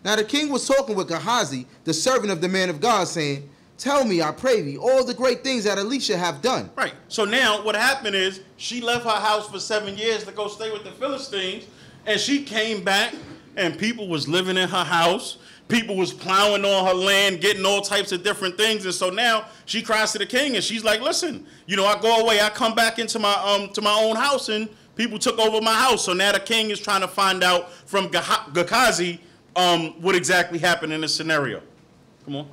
Now the king was talking with Gehazi, the servant of the man of God, saying, tell me, I pray thee, all the great things that Elisha have done. Right. So now what happened is she left her house for 7 years to go stay with the Philistines, and she came back, and people was living in her house. People was plowing on her land, getting all types of different things. And so now she cries to the king, and she's like, listen, you know, I go away, I come back into my to my own house, and people took over my house. So now the king is trying to find out from Gehazi what exactly happened in this scenario. Come on.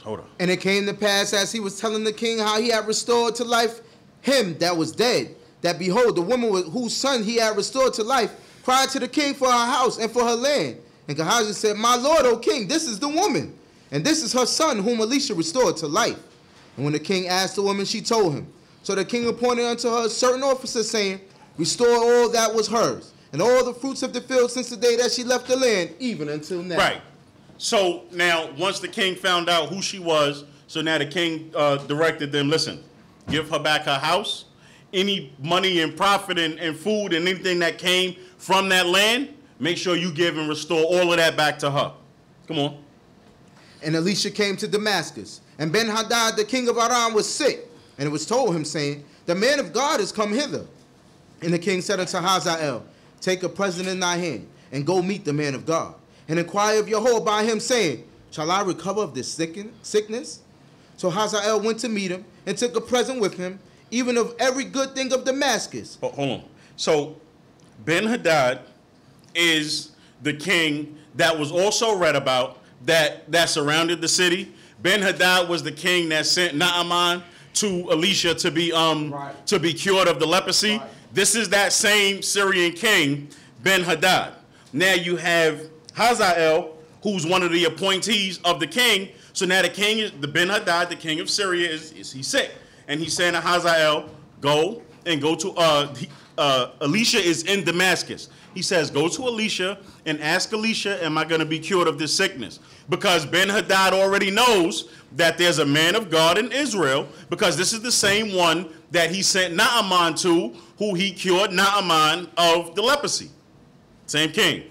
Hold on. And it came to pass as he was telling the king how he had restored to life him that was dead, that behold, the woman whose son he had restored to life cried to the king for her house and for her land. And Gehazi said, my lord, O king, this is the woman, and this is her son whom Elisha restored to life. And when the king asked the woman, she told him. So the king appointed unto her a certain officer, saying, restore all that was hers, and all the fruits of the field since the day that she left the land, even until now. Right. So now, once the king found out who she was, so now the king directed them, listen, give her back her house. Any money and profit and food and anything that came from that land, make sure you give and restore all of that back to her. Come on. And Elisha came to Damascus, And Ben-Hadad, the king of Aram, was sick. And it was told him, saying, the man of God is come hither. And the king said unto Hazael, take a present in thy hand, and go meet the man of God, and inquire of Jehovah by him, saying, shall I recover of this sickness? So Hazael went to meet him, and took a present with him, even of every good thing of Damascus. Hold on. So Ben-Hadad is the king that was also read about that surrounded the city. Ben-Hadad was the king that sent Naaman to Elisha to be cured of the leprosy. Right. This is that same Syrian king, Ben-Hadad. Now you have Hazael, who's one of the appointees of the king. So now the king is the Ben-Hadad, the king of Syria, is he's sick, and he's saying to Hazael, go to Elisha is in Damascus. He says, go to Elisha and ask Elisha, am I going to be cured of this sickness? Because Ben-Hadad already knows that there's a man of God in Israel, because this is the same one that he sent Naaman to, who he cured Naaman of the leprosy. Same king.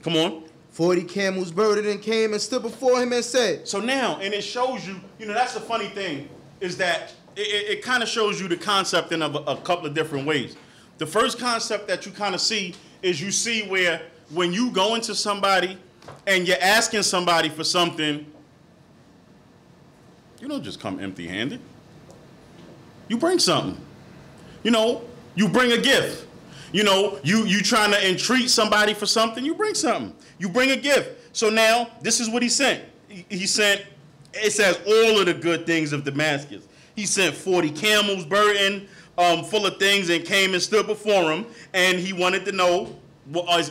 Come on. 40 camels burdened and came and stood before him and said. So now, and it shows you, that's the funny thing, is that it kind of shows you the concept in a couple of different ways. The first concept that you kind of see is you see where when you go into somebody and you're asking somebody for something, you don't just come empty-handed. You bring something. You bring a gift. You trying to entreat somebody for something, you bring something. You bring a gift. So now, this is what he sent. He sent, it says, all of the good things of Damascus. He sent 40 camels burdened, full of things, and came and stood before him, and he wanted to know,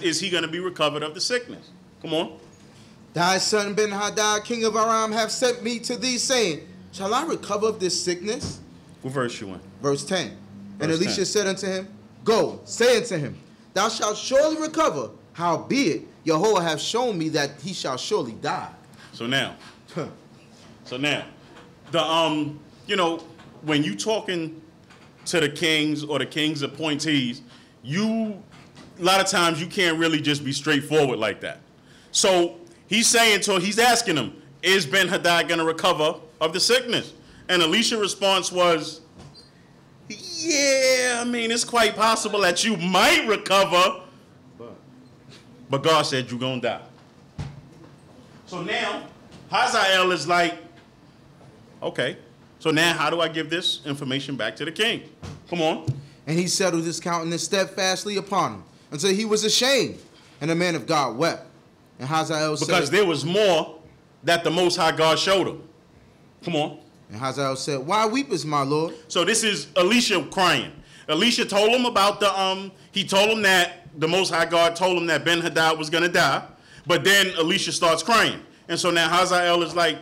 is he going to be recovered of the sickness? Come on. Thy son Ben-Hadad, king of Aram, have sent me to thee, saying, shall I recover of this sickness? What verse you in? Verse 10. And Elisha said unto him, go, say unto him, thou shalt surely recover, howbeit Jehovah hath shown me that he shall surely die. So now, when you talking to the kings or the king's appointees, a lot of times you can't really just be straightforward like that. So he's asking him, is Ben-Hadad going to recover of the sickness? And Elisha's response was, yeah, it's quite possible that you might recover, but God said you're going to die. So now, Hazael is like, okay, so now how do I give this information back to the king? Come on. And he settled his countenance steadfastly upon him until he was ashamed. And the man of God wept. And Hazael said, because there was more that the Most High God showed him. Come on. And Hazael said, why weepest, my lord? So this is Elisha crying. Elisha told him about he told him that the Most High God told him that Ben-Hadad was going to die. But then Elisha starts crying. And so now Hazael is like,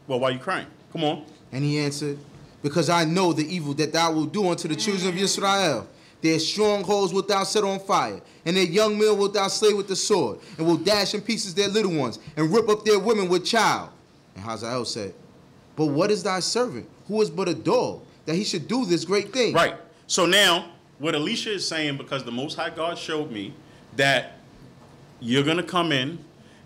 well, why are you crying? Come on. And he answered, because I know the evil that thou wilt do unto the children of Yisrael. Their strongholds wilt thou set on fire, and their young men wilt thou slay with the sword, and wilt dash in pieces their little ones, and rip up their women with child. And Hazael said, but what is thy servant, who is but a dog, that he should do this great thing? Right. So now, what Elisha is saying, because the Most High God showed me that you're going to come in,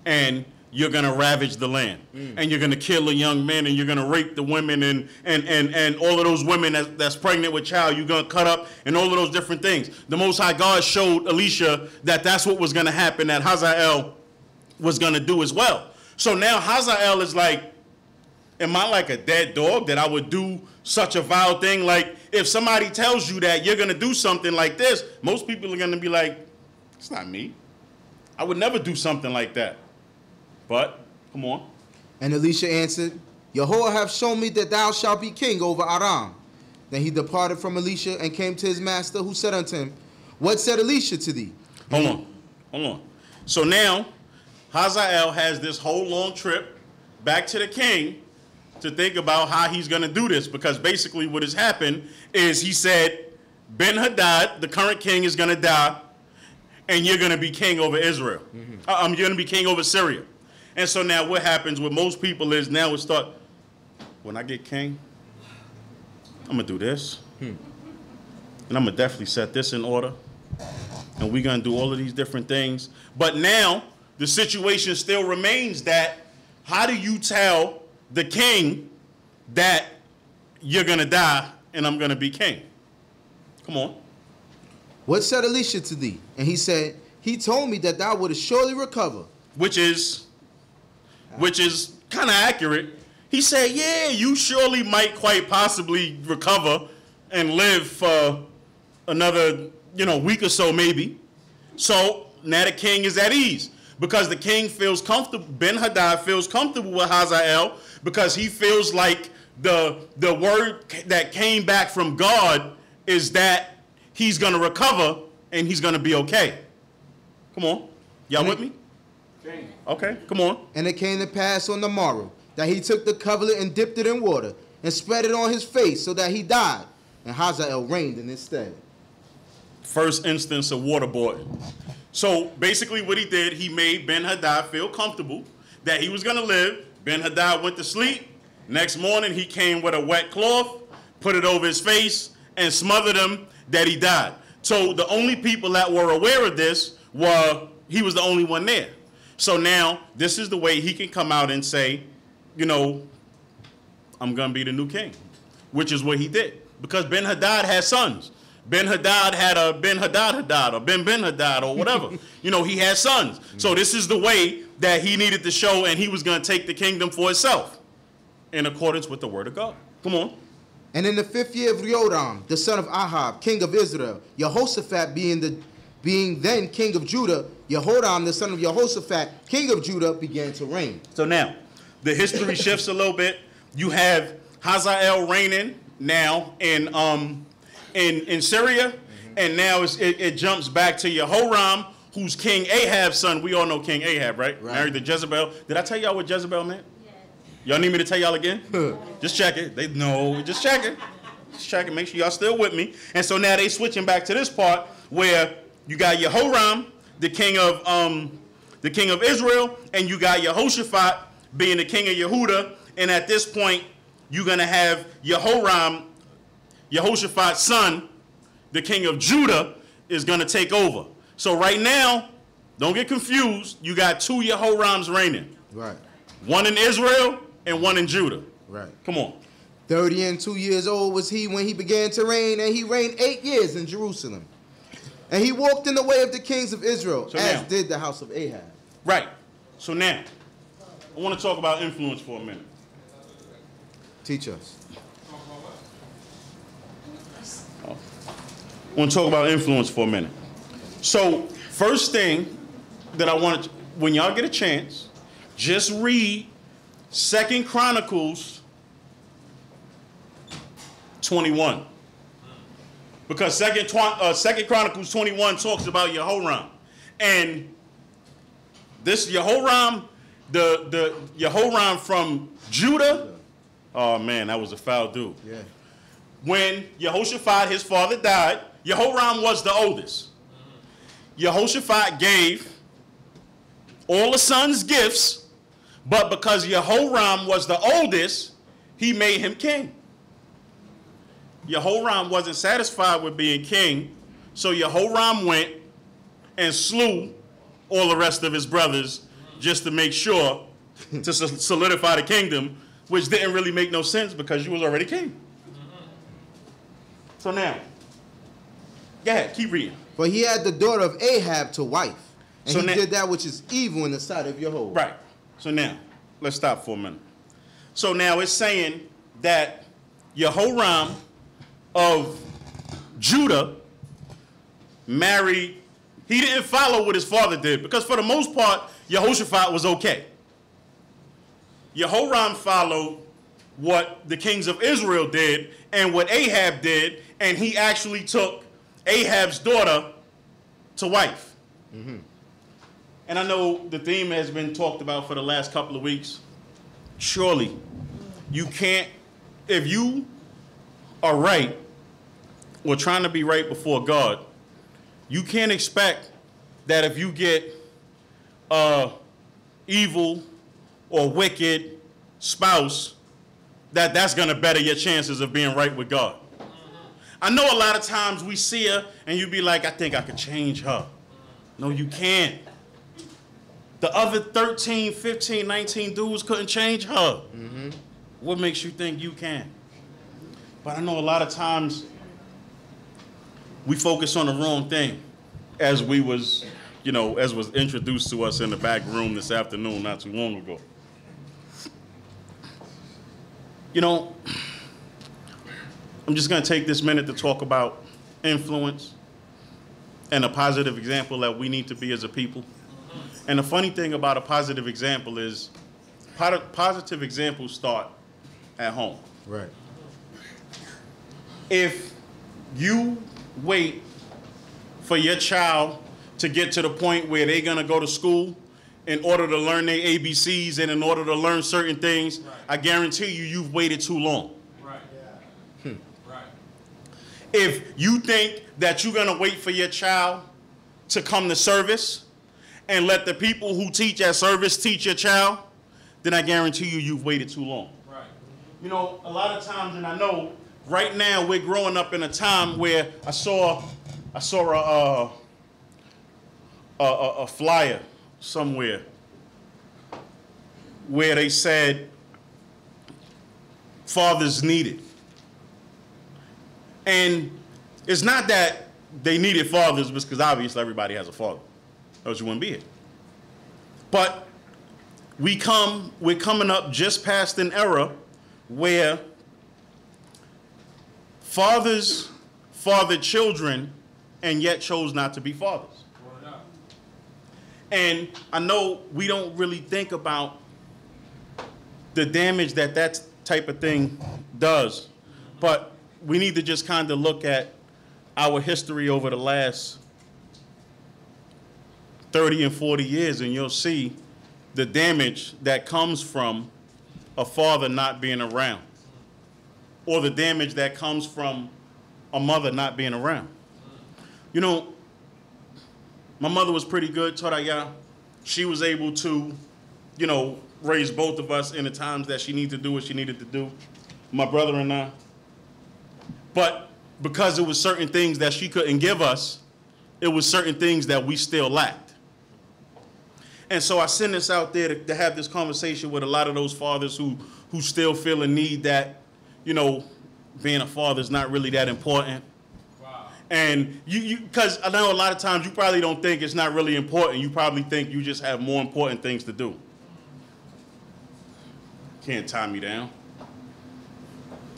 and you're going to ravage the land, and you're going to kill the young men, and you're going to rape the women, and all of those women that's pregnant with child, you're going to cut up, and all of those different things. The Most High God showed Elisha that that's what was going to happen, that Hazael was going to do as well. So now Hazael is like, am I like a dead dog that I would do such a vile thing? Like, if somebody tells you that you're going to do something like this, most people are going to be like, it's not me. I would never do something like that. But, come on. And Elisha answered, Jehovah hath shown me that thou shalt be king over Aram. Then he departed from Elisha and came to his master, who said unto him, what said Elisha to thee? Hold on. So now, Hazael has this whole long trip back to the king to think about how he's going to do this, because basically what has happened is he said, Ben-Hadad, the current king, is going to die, and you're going to be king over Israel. You're going to be king over Syria. And so now what happens with most people is now it start, when I get king, I'm going to do this. And I'm going to definitely set this in order. And we're going to do all of these different things. But now the situation still remains that how do you tell the king that you're going to die and I'm going to be king. Come on. What said Elisha to thee? And he said, he told me that thou wouldest surely recover. Which is kind of accurate. He said, yeah, you surely might quite possibly recover and live for another, week or so maybe. So now the king is at ease because the king feels comfortable. Ben-Hadad feels comfortable with Hazael because he feels like the word that came back from God is that he's going to recover and he's going to be okay. Come on. Y'all with me? Okay, come on. And it came to pass on the morrow that he took the coverlet and dipped it in water and spread it on his face so that he died. And Hazael reigned in his stead. First instance of waterboarding. So basically what he did, he made Ben-Hadad feel comfortable that he was going to live. Ben-Hadad went to sleep. Next morning he came with a wet cloth, put it over his face, and smothered him that he died. So the only people that were aware of this he was the only one there. So now this is the way he can come out and say, I'm going to be the new king, which is what he did. Because Ben-Hadad had sons. Ben-Hadad had a Ben-Hadad or Ben-Ben-Hadad or whatever. He had sons. So this is the way that he needed to show, and he was going to take the kingdom for himself in accordance with the word of God. Come on. And in the 5th year of Rehoboam, the son of Ahab, king of Israel, Jehoshaphat being then king of Judah, Jehoram, the son of Jehoshaphat, king of Judah, began to reign. So now, the history shifts a little bit. You have Hazael reigning now in Syria, and now it jumps back to Jehoram, who's King Ahab's son. We all know King Ahab, right? Married to Jezebel. Did I tell y'all what Jezebel meant? Yes. Y'all need me to tell y'all again? Just check it. Just check it. Just check it. Make sure y'all still with me. And so now they switching back to this part where you got Jehoram, the king of Israel, and you got Jehoshaphat being the king of Yehuda. And at this point, you're going to have Jehoram, Jehoshaphat's son, the king of Judah, is going to take over. So right now, don't get confused, you got 2 Jehorams reigning. Right. One in Israel and one in Judah. Right. Come on. 32 years old was he when he began to reign, and he reigned 8 years in Jerusalem. And he walked in the way of the kings of Israel, did the house of Ahab. Right. So now, I want to talk about influence for a minute. Teach us. I want to talk about influence for a minute. So, first thing that I want to, when y'all get a chance, just read 2 Chronicles 21. Because 2 Chronicles 21 talks about Jehoram. And this Jehoram, the Jehoram from Judah, oh man, that was a foul dude. Yeah. When Jehoshaphat, his father, died, Jehoram was the oldest. Jehoshaphat gave all the sons gifts, but because Jehoram was the oldest, he made him king. Jehoram wasn't satisfied with being king, so Jehoram went and slew all the rest of his brothers just to make sure to solidify the kingdom, which didn't really make no sense because you was already king. So now, go ahead, keep reading. For he had the daughter of Ahab to wife, and so he did that which is evil in the sight of Jehovah. Right. So now, let's stop for a minute. So now it's saying that Jehoram of Judah married, he didn't follow what his father did, because for the most part, Jehoshaphat was okay. Jehoram followed what the kings of Israel did and what Ahab did, and he actually took Ahab's daughter to wife. Mm-hmm. And I know the theme has been talked about for the last couple of weeks. Surely, you can't, if you are right or trying to be right before God, you can't expect that if you get evil or wicked spouse, that's going to better your chances of being right with God. I know a lot of times we see her and you be like, I think I could change her. No, you can't. The other 13, 15, 19 dudes couldn't change her. What makes you think you can? But I know a lot of times we focus on the wrong thing, as we was, you know, as was introduced to us in the back room this afternoon not too long ago. You know, I'm just going to take this minute to talk about influence and a positive example that we need to be as a people. And the funny thing about a positive example is positive examples start at home. Right. If you wait for your child to get to the point where they're going to go to school in order to learn their ABCs and in order to learn certain things, I guarantee you, you've waited too long. Right. Yeah. Right. If you think that you're going to wait for your child to come to service and let the people who teach at service teach your child, then I guarantee you, you've waited too long. Right. You know, a lot of times, and I know right now we're growing up in a time where I saw a flyer somewhere where they said fathers needed. And it's not that they needed fathers because obviously everybody has a father, else you wouldn't be here. But we're coming up just past an era where fathers fathered children and yet chose not to be fathers. And I know we don't really think about the damage that that type of thing does, but we need to just kind of look at our history over the last 30 and 40 years, and you'll see the damage that comes from a father not being around, or the damage that comes from a mother not being around. You know, my mother was pretty good, Torah Yah. She was able to, you know, raise both of us in the times that she needed to do what she needed to do, my brother and I. But because it was certain things that she couldn't give us, it was certain things that we still lacked. And so I send this out there to have this conversation with a lot of those fathers who still feel a need that, you know, being a father is not really that important. And because I know a lot of times you probably don't think it's not really important. You probably think you just have more important things to do. Can't tie me down.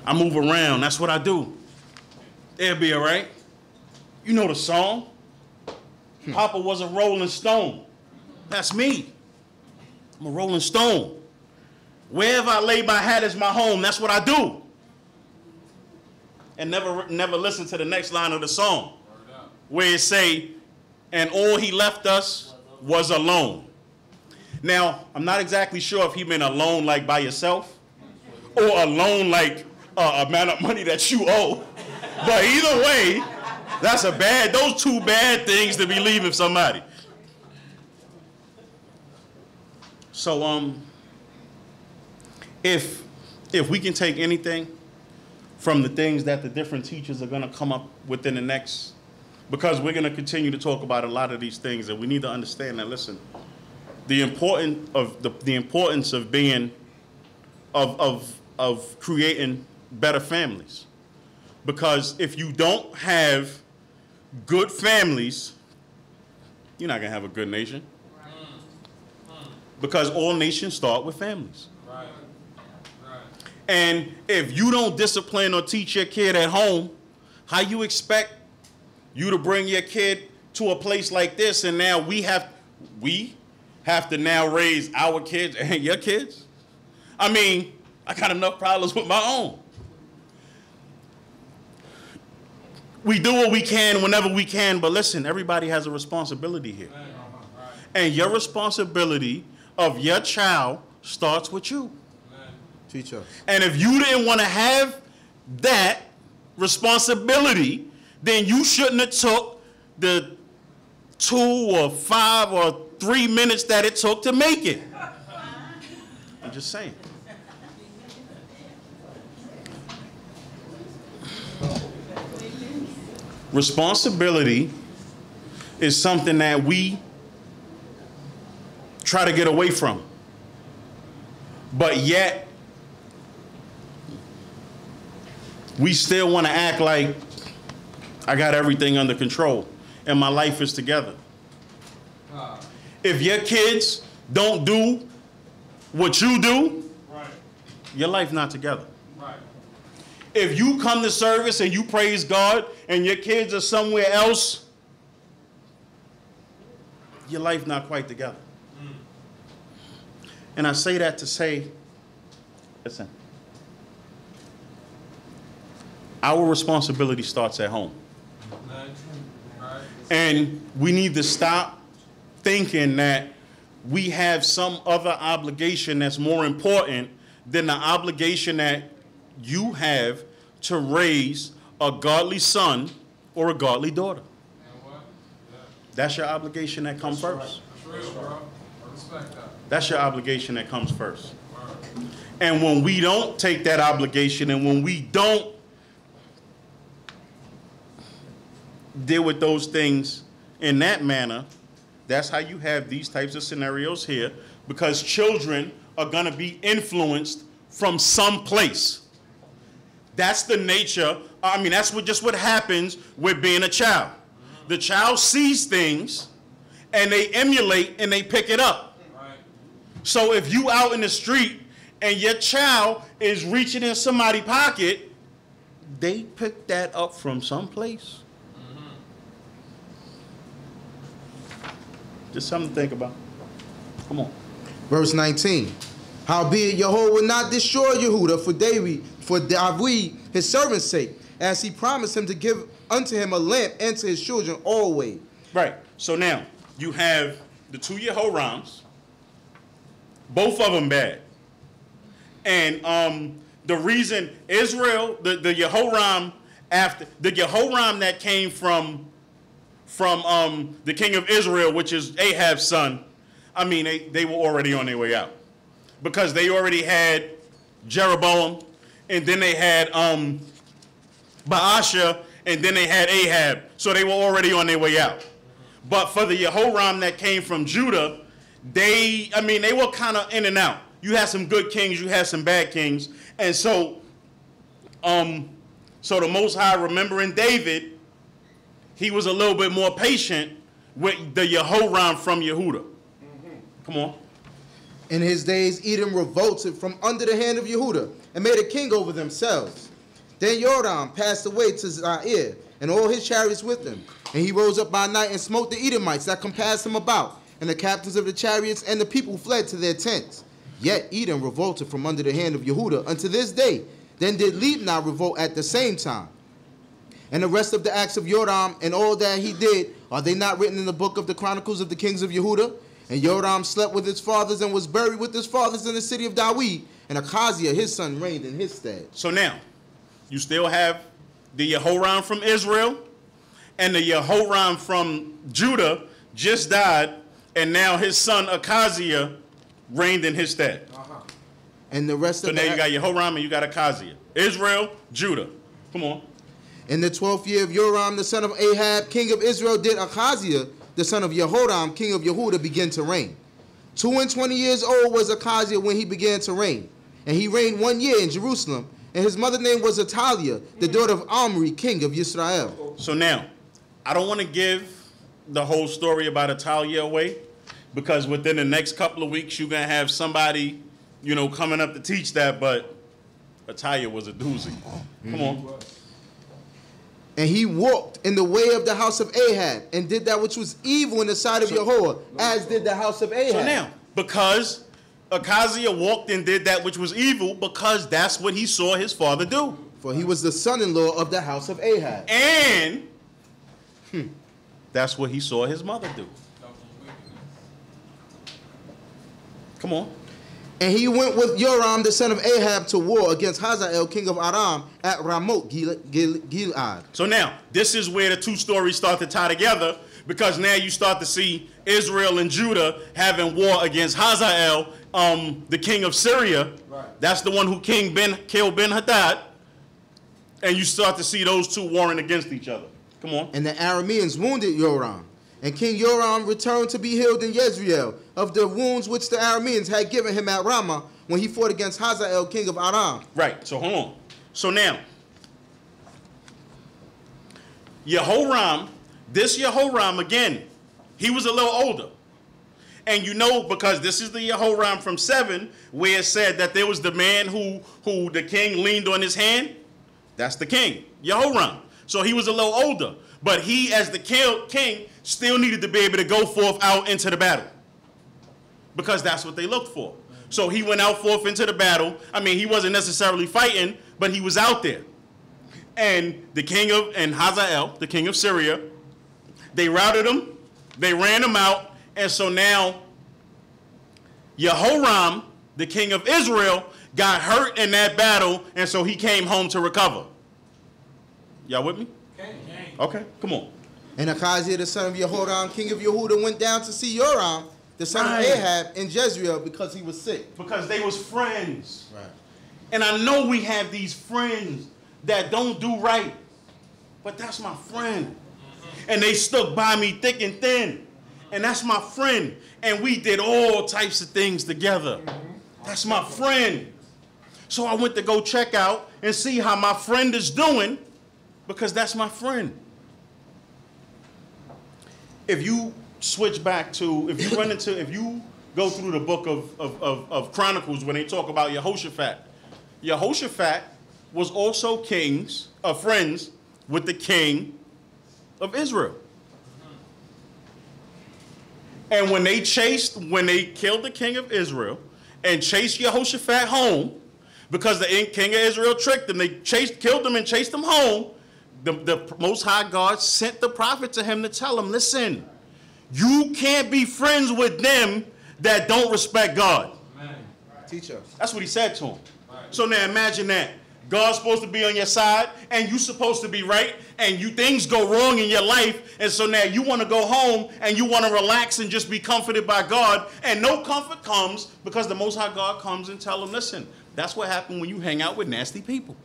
I move around. That's what I do. It'll be all right. You know the song. Papa was a rolling stone. That's me. I'm a rolling stone. Wherever I lay my hat is my home. That's what I do. And never listen to the next line of the song, where it say, and all he left us was alone. Now, I'm not exactly sure if he meant alone like by yourself, or alone like a amount of money that you owe. But either way, those two bad things to be leaving somebody. So if we can take anything from the things that the different teachers are going to come up within the next, because we're going to continue to talk about a lot of these things, and we need to understand that, listen, the importance of being, of creating better families. Because if you don't have good families, you're not going to have a good nation. Because all nations start with families. And if you don't discipline or teach your kid at home, how you expect you to bring your kid to a place like this, and now we have to now raise our kids and your kids? I mean, I got enough problems with my own. We do what we can whenever we can, but listen, everybody has a responsibility here. And your responsibility of your child starts with you. Teach us. And if you didn't want to have that responsibility, then you shouldn't have took the 2 or 5 or 3 minutes that it took to make it. I'm just saying. Responsibility is something that we try to get away from. But yet, we still want to act like I got everything under control and my life is together. If your kids don't do what you do, your life not together. If you come to service and you praise God and your kids are somewhere else, your life not quite together. And I say that to say, listen, our responsibility starts at home. And we need to stop thinking that we have some other obligation that's more important than the obligation that you have to raise a godly son or a godly daughter. That's your obligation that comes first. That's your obligation that comes first. And when we don't take that obligation and when we don't deal with those things in that manner, that's how you have these types of scenarios here, because children are going to be influenced from some place. That's the nature. I mean, that's just what happens with being a child. The child sees things and they emulate and they pick it up. So if you out in the street and your child is reaching in somebody's pocket, they pick that up from someplace. Just something to think about. Come on. Verse 19. Howbeit Jehovah will not destroy Yehuda for David, his servant's sake, as he promised him to give unto him a lamp and to his children always. Right. So now you have the two Yehorams, both of them bad. And the reason Israel, the Yehoram that came from the king of Israel, which is Ahab's son, I mean, they were already on their way out. Because they already had Jeroboam, and then they had Baasha, and then they had Ahab. So they were already on their way out. But for the Yehoram that came from Judah, they were kind of in and out. You had some good kings, you had some bad kings. And so the Most High, remembering David, he was a little bit more patient with the Yehoram from Yehuda. Come on. In his days, Edom revolted from under the hand of Yehuda and made a king over themselves. Then Joram passed away to Zair and all his chariots with him. And he rose up by night and smote the Edomites that compassed him about. And the captains of the chariots and the people fled to their tents. Yet Edom revolted from under the hand of Yehuda unto this day. Then did Libnah revolt at the same time. And the rest of the acts of Joram and all that he did, are they not written in the book of the Chronicles of the kings of Yehuda? And Joram slept with his fathers and was buried with his fathers in the city of David. And Achaziah, his son, reigned in his stead. So now, you still have the Yehoram from Israel, and the Yehoram from Judah just died, and now his son Achaziah reigned in his stead. And the rest of so now you got Yehoram and you got Achaziah. Israel, Judah. Come on. In the 12th year of Joram, the son of Ahab, king of Israel, did Achaziah, the son of Jehoram, king of Yehuda, begin to reign. 22 years old was Achaziah when he began to reign. And he reigned 1 year in Jerusalem. And his mother's name was Athaliah, the daughter of Omri, king of Yisrael. So now, I don't want to give the whole story about Athaliah away, because within the next couple of weeks, you're going to have somebody, coming up to teach that, but Athaliah was a doozy. Come on. And he walked in the way of the house of Ahab and did that which was evil in the sight of Jehovah, as did the house of Ahab. So now, because Achaziah walked and did that which was evil, because that's what he saw his father do. For he was the son-in-law of the house of Ahab. And that's what he saw his mother do. Come on. And he went with Joram, the son of Ahab, to war against Hazael, king of Aram, at Ramoth Gilead. So now, this is where the two stories start to tie together, because now you start to see Israel and Judah having war against Hazael, the king of Syria. Right. That's the one who killed Ben-Hadad. And you start to see those two warring against each other. Come on. And the Arameans wounded Joram. And King Joram returned to be healed in Jezreel of the wounds which the Arameans had given him at Ramah when he fought against Hazael, king of Aram. Right, so hold on. So now, Jehoram, this Jehoram, again, he was a little older. And you know, because this is the Jehoram from 7, where it said that there was the man who the king leaned on his hand. That's the king, Jehoram. So he was a little older. But he, as the king, still needed to be able to go forth out into the battle. Because that's what they looked for. So he went out forth into the battle. I mean, he wasn't necessarily fighting, but he was out there. And the king of, and Hazael, the king of Syria, they routed him, they ran him out, and so now Jehoram, the king of Israel, got hurt in that battle, and so he came home to recover. Y'all with me? Okay, come on. And Ahaziah, the son of Jehoram, king of Yehuda, went down to see Joram, the son of Ahab, in Jezreel because he was sick. Because they was friends. Right. And I know we have these friends that don't do right, but that's my friend. And they stuck by me thick and thin. And that's my friend. And we did all types of things together. That's my friend. So I went to go check out and see how my friend is doing, because that's my friend. If you switch back to, if you go through the book of Chronicles when they talk about Jehoshaphat, Jehoshaphat was also friends with the king of Israel. And when they killed the king of Israel and chased Jehoshaphat home, because the king of Israel tricked them, they killed him and chased him home, the Most High God sent the prophet to him to tell him, listen, you can't be friends with them that don't respect God. Amen. Teach us. That's what he said to him. So now imagine that. God's supposed to be on your side, and you're supposed to be right, and things go wrong in your life, and so now you want to go home, and you want to relax and just be comforted by God, and no comfort comes because the Most High God comes and tell them, listen, that's what happened when you hang out with nasty people.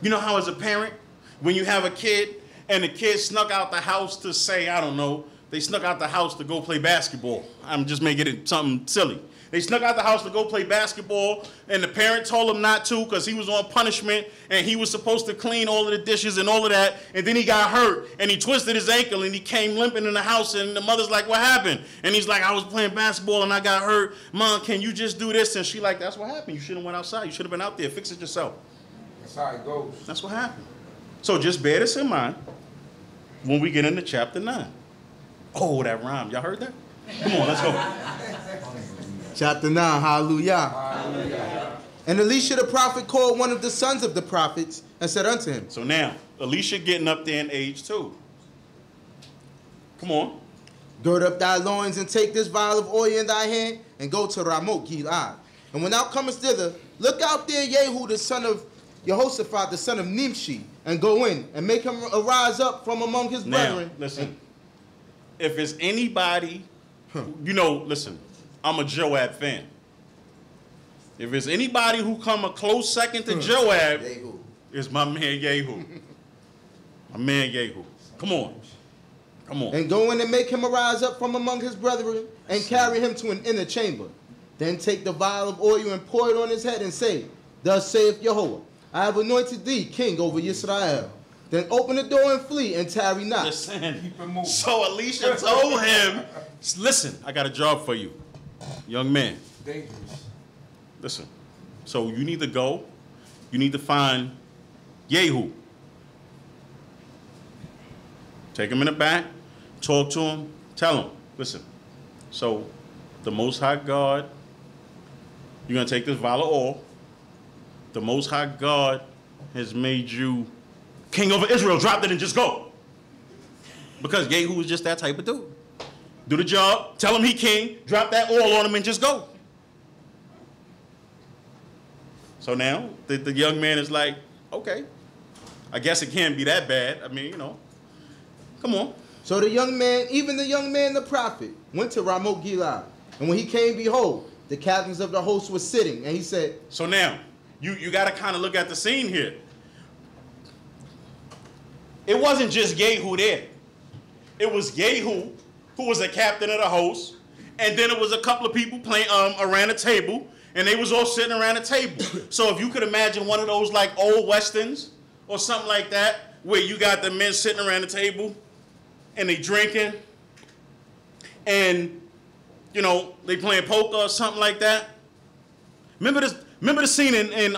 You know how as a parent, when you have a kid, and the kid snuck out the house to say, I don't know, they snuck out the house to go play basketball. I'm just making it something silly. They snuck out the house to go play basketball, and the parent told him not to because he was on punishment, and he was supposed to clean all of the dishes and all of that, and then he got hurt, and he twisted his ankle, and he came limping in the house, and the mother's like, what happened? And he's like, I was playing basketball, and I got hurt. Mom, can you just do this? And she like, that's what happened. You should have went outside. You should have been out there. Fix it yourself. That's how it goes. That's what happened. So just bear this in mind when we get into chapter 9. Oh, that rhyme. Y'all heard that? Come on, let's go. Chapter 9, hallelujah. Hallelujah. And Elisha the prophet called one of the sons of the prophets and said unto him. So now, Elisha getting up there in age too. Come on. Gird up thy loins and take this vial of oil in thy hand and go to Ramoth Gilead. And when thou comest thither, look out there Jehu the son of Jehoshaphat, the son of Nimshi, and go in and make him arise up from among his brethren. Now, listen. If it's anybody, you know, listen, I'm a Joab fan. If it's anybody who come a close second to Joab, it's my man Jehu. My man Jehu. Come on. Come on. And go in and make him arise up from among his brethren and carry him to an inner chamber. Then take the vial of oil and pour it on his head and say, thus saith Jehovah, I have anointed thee king over Yisrael. Then open the door and flee and tarry not. Listen. So Elisha told him, listen, I got a job for you, young man. Dangerous. Listen. So you need to go. You need to find Jehu. Take him in the back. Talk to him. Tell him, listen. So the Most High God, you're going to take this vial of oil. The Most High God has made you king over Israel. Drop it and just go. Because Jehu was just that type of dude. Do the job. Tell him he king. Drop that oil on him and just go. So now the young man is like, okay, I guess it can't be that bad. I mean, you know, come on. So the young man, even the young man, the prophet, went to Ramoth Gilead. And when he came, behold, the captains of the host were sitting. And he said, so now, you got to kind of look at the scene here. it wasn't just Jehu there. It was Jehu, who was a captain of the host, and then it was a couple of people playing around a table, and they was all sitting around a table. So if you could imagine one of those like old westerns or something like that, where you got the men sitting around the table and they drinking, and you know they playing poker or something like that. Remember the scene in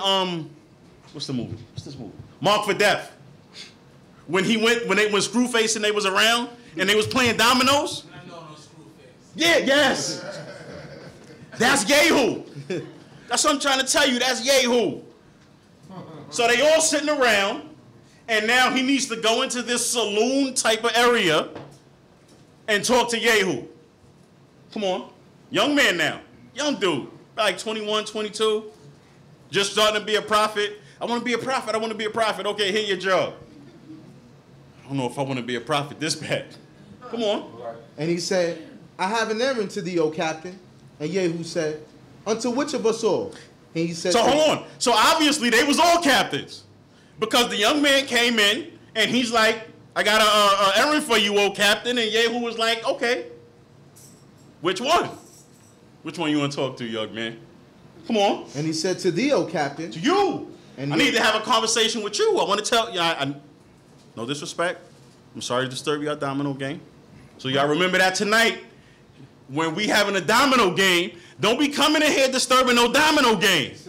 what's the movie? What's this movie? Marked for Death. When Screwface and they was around and they was playing dominoes. Yeah, yes. That's Jehu. That's what I'm trying to tell you. That's Jehu. So they all sitting around, and now he needs to go into this saloon type of area and talk to Jehu. Come on. Young man now. Young dude. Like 21, 22. Just starting to be a prophet. I want to be a prophet. I want to be a prophet. Okay, here your job. I don't know if I want to be a prophet this bad. Come on. And he said, I have an errand to thee, O captain. And Jehu said, unto which of us all? And he said, so hold on. So obviously they was all captains, because the young man came in and he's like, I got an errand for you, O captain. And Jehu was like, okay. Which one? Which one you want to talk to, young man? Come on. And he said, to thee, O captain. To you. And I need to have a conversation with you. I want to tell you, no disrespect. I'm sorry to disturb your domino game. So y'all remember that tonight, when we having a domino game, don't be coming in here disturbing no domino games.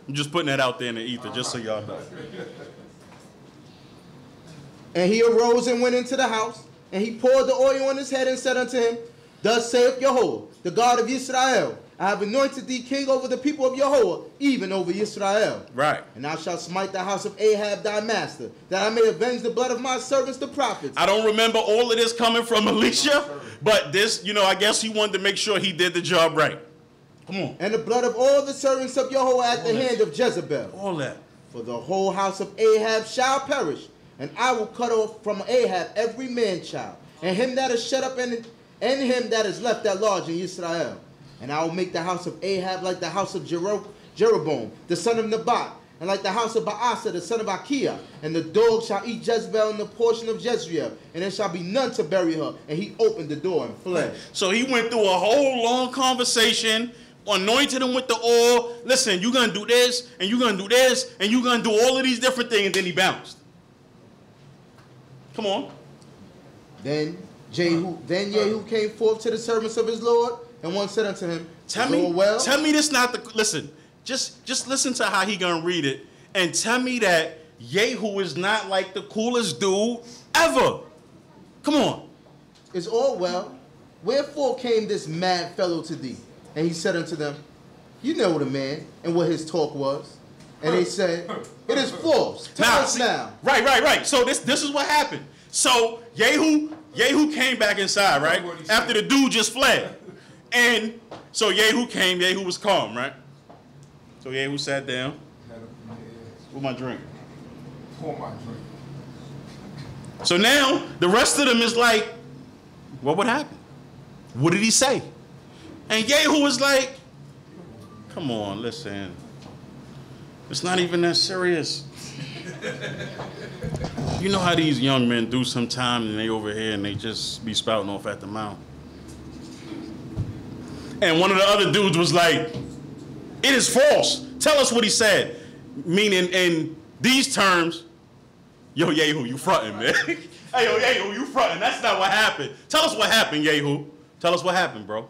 I'm just putting that out there in the ether, just so y'all know. And he arose and went into the house, and he poured the oil on his head and said unto him, thus saith Jehovah, the God of Yisrael, I have anointed thee king over the people of Jehovah, even over Yisrael. Right. And thou shalt smite the house of Ahab thy master, that I may avenge the blood of my servants the prophets. I don't remember all of this coming from Elisha, but this, I guess he wanted to make sure he did the job right. Come on. And the blood of all the servants of Jehovah at the hand of Jezebel. All that. For the whole house of Ahab shall perish, and I will cut off from Ahab every man-child, and him that is shut up and him that is left at large in Israel. And I will make the house of Ahab like the house of Jeroboam, the son of Nebat, and like the house of Baasa, the son of Achiah. And the dogs shall eat Jezebel in the portion of Jezreel, and there shall be none to bury her. And he opened the door and fled. So he went through a whole long conversation, anointed him with the oil. Listen, you're going to do this, and you're going to do this, and you're going to do all of these different things, and then he bounced. Come on. Then Jehu came forth to the servants of his Lord, and one said unto him, tell me this not the, listen, just listen to how he gonna read it, and tell me that Jehu is not like the coolest dude ever. Come on. Is all well? Wherefore came this mad fellow to thee? And he said unto them, you know the man, and what his talk was. And they said, it is false. Tell us now. Right. So this is what happened. So Jehu came back inside, right? After the dude just fled. And so Jehu came, Jehu was calm, right? So Jehu sat down. With my drink. Pour my drink. So now the rest of them is like, what would happen? What did he say? And Jehu was like, come on, listen. It's not even that serious. You know how these young men do sometimes, and they over here and they just be spouting off at the mouth. And one of the other dudes was like, it is false. Tell us what he said. Meaning in these terms, yo, Jehu, you fronting, man. Hey, yo, Jehu, you fronting. That's not what happened. Tell us what happened, Jehu. Tell us what happened, bro.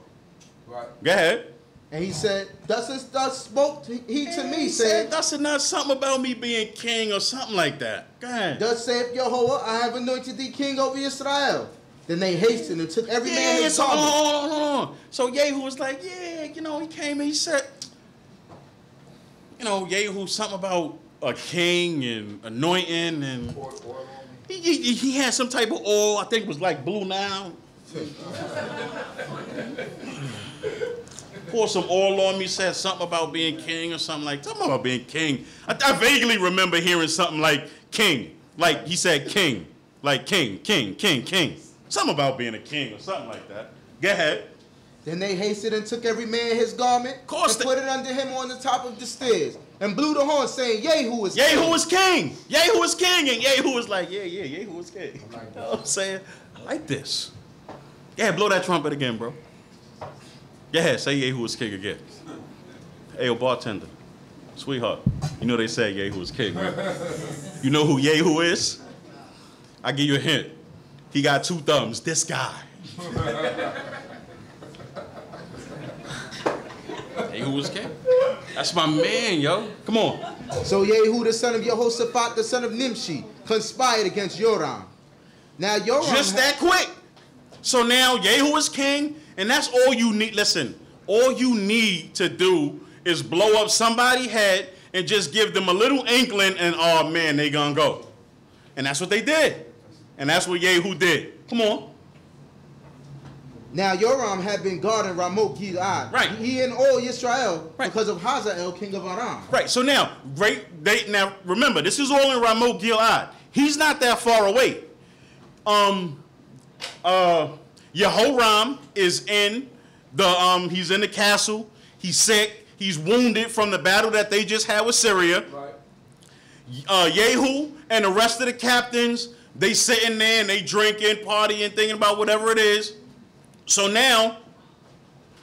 Right. Go ahead. And he said, thus spoke he to me, saying, thus is not something about me being king or something like that. Go ahead. Thus saith Jehovah, I have anointed thee king over Israel. Then they hastened and took every man his garment. Hold on. So Jehu was like, yeah, he came and he said, Jehu, something about a king and anointing, and he had some type of oil, I think it was like Blue Nile. Pour some oil on me, said something about being king or something about being king. I vaguely remember hearing something like king. Like he said king. Like king. Something about being a king or something like that. Go ahead. Then they hasted and took every man his garment and put it under him on the top of the stairs and blew the horn, saying, Jehu is king. Jehu is king. Jehu is king. And Jehu was like, yeah, Jehu is king. You know what I'm saying? I like this. Yeah, blow that trumpet again, bro. Yeah, say Jehu is king again. Hey, yo, bartender, sweetheart, you know they say Jehu is king, right? You know who Jehu is? I give you a hint. He got 2 thumbs. This guy. Jehu is king. That's my man, yo. Come on. So Jehu, the son of Jehoshaphat, the son of Nimshi, conspired against Joram. Now Joram Just that quick. So now Jehu is king, and that's all you need. Listen, all you need to do is blow up somebody's head and just give them a little inkling, and oh man, they gonna go. And that's what they did. And that's what Jehu did. Come on. Now Joram had been guarding Ramoth Gilead. Right. He and all Yisrael, Right. because of Hazael, king of Aram. Right. So now, now remember, this is all in Ramoth Gilead. He's not that far away. Yehoram is in the he's in the castle. He's sick. He's wounded from the battle that they just had with Syria. Right. Jehu and the rest of the captains, they sitting there and they drinking, partying, thinking about whatever it is. So now,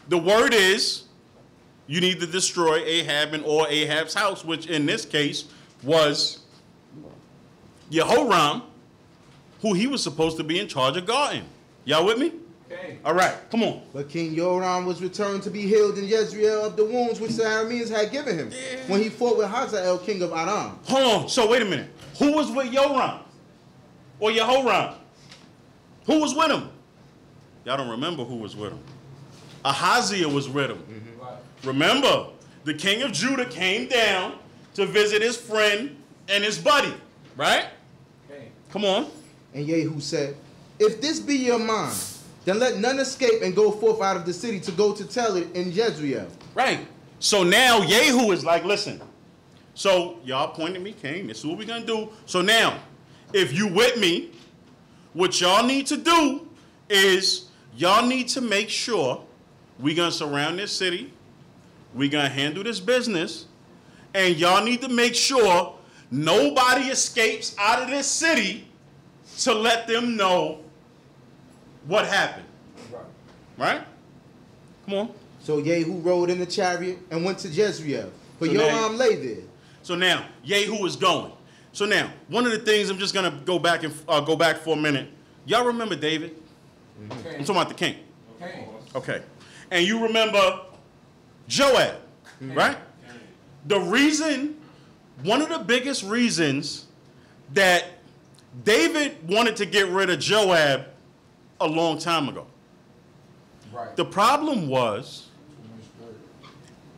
the word is, you need to destroy Ahab and all Ahab's house, which in this case was Yehoram, who he was supposed to be in charge of guarding. Y'all with me? Okay. All right, come on. But King Joram was returned to be healed in Jezreel of the wounds which the Arameans had given him when he fought with Hazael, king of Aram. Hold on. So wait a minute. Who was with Joram? Or Yehoram? Who was with him? Y'all don't remember who was with him. Hazael was with him. Mm-hmm. Right. Remember, the king of Judah came down to visit his friend and his buddy. Right? Okay. Come on. And Jehu said, if this be your mind, then let none escape and go forth out of the city to go to tell it in Jezreel. Right. So now Jehu is like, listen. So y'all pointed me, king. This is what we're going to do. So now, if you with me, what y'all need to do is y'all need to make sure we're going to surround this city. We're going to handle this business. And y'all need to make sure nobody escapes out of this city to let them know what happened. Right? Come on. So Jehu rode in the chariot and went to Jezreel. But Joram lay there. So now, Jehu is going. So now, one of the things, I'm just going to go back for a minute. Y'all remember David? Mm-hmm. I'm talking about the king. Okay. And you remember Joab, right? The reason, one of the biggest reasons that David wanted to get rid of Joab a long time ago. Right. The problem was,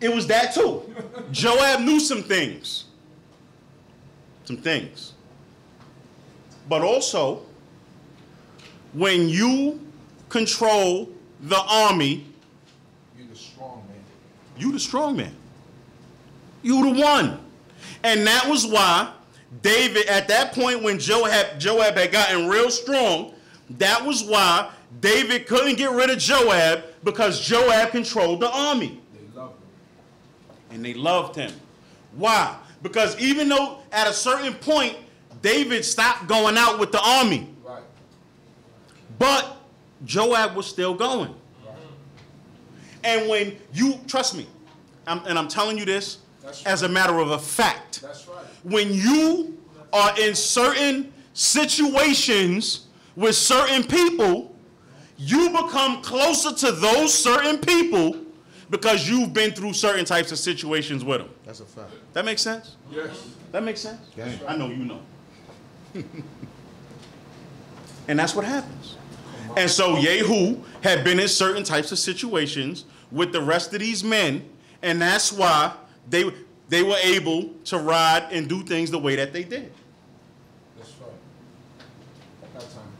it was that too. Joab knew some things. But also, when you control the army, you're the strong man. You the strong man. You the one. And that was why David, at that point when Joab had gotten real strong, that was why David couldn't get rid of Joab, because Joab controlled the army. They loved him. And they loved him. Why? Because even though at a certain point, David stopped going out with the army. Right. But Joab was still going. Right. And when you, trust me, I'm telling you this as a matter of a fact. That's right. When you are in certain situations with certain people, you become closer to those certain people because you've been through certain types of situations with them. That's a fact. That makes sense? Yes. That makes sense? Yeah. I know you know. And that's what happens. And so Jehu had been in certain types of situations with the rest of these men, and that's why they were able to ride and do things the way that they did. That's right. That time.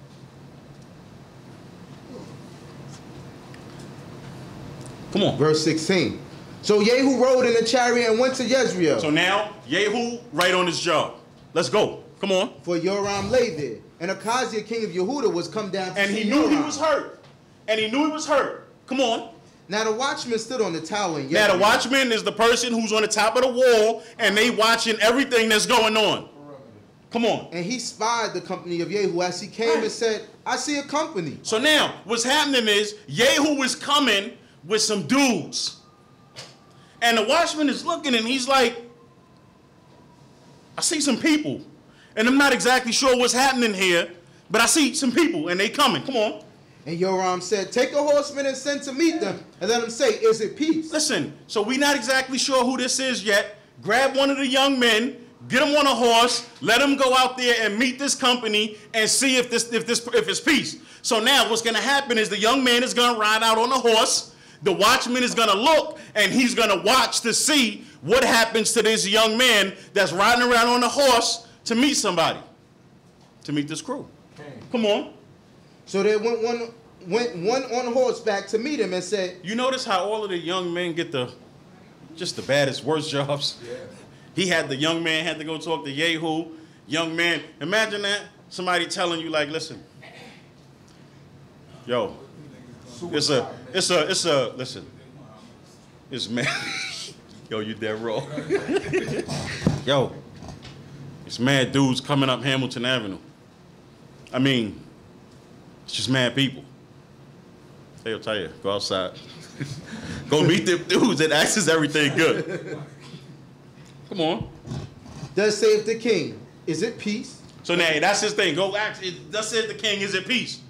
Come on. Verse 16. So Jehu rode in a chariot and went to Jezreel. So now, Jehu right on his job. Let's go. Come on. For Joram lay there, and Achaziah, king of Yehuda, was come down to and see he knew Joram. he was hurt. And he knew he was hurt. Come on. Now the watchman stood on the tower. And Now the watchman is the person who's on the top of the wall, and they watching everything that's going on. Come on. And he spied the company of Jehu as he came and said, I see a company. So now what's happening is Jehu is coming with some dudes. And the watchman is looking and he's like, I see some people. And I'm not exactly sure what's happening here, but I see some people and they coming. Come on. And Yoram said, take a horseman and send to meet them, and let them say, is it peace? Listen, so we're not exactly sure who this is yet. Grab one of the young men, get him on a horse, let him go out there and meet this company and see if it's peace. So now what's going to happen is the young man is going to ride out on a horse. The watchman is going to look, and he's going to watch to see what happens to this young man that's riding around on a horse to meet somebody, to meet this crew. Come on. So they went one on horseback to meet him and said, you notice how all of the young men get just the baddest, worst jobs? Yeah. He had the young man had to go talk to Jehu. Young man, imagine that. Somebody telling you like, listen, yo, listen, it's man, yo, you dead wrong. Yo, it's mad dudes coming up Hamilton Avenue. I mean, it's just mad people. They'll tell you, go outside. Go meet them dudes and ask is everything good. Come on. Thus saith the king, is it peace? So now that's his thing. Go ask, thus saith the king, is it peace?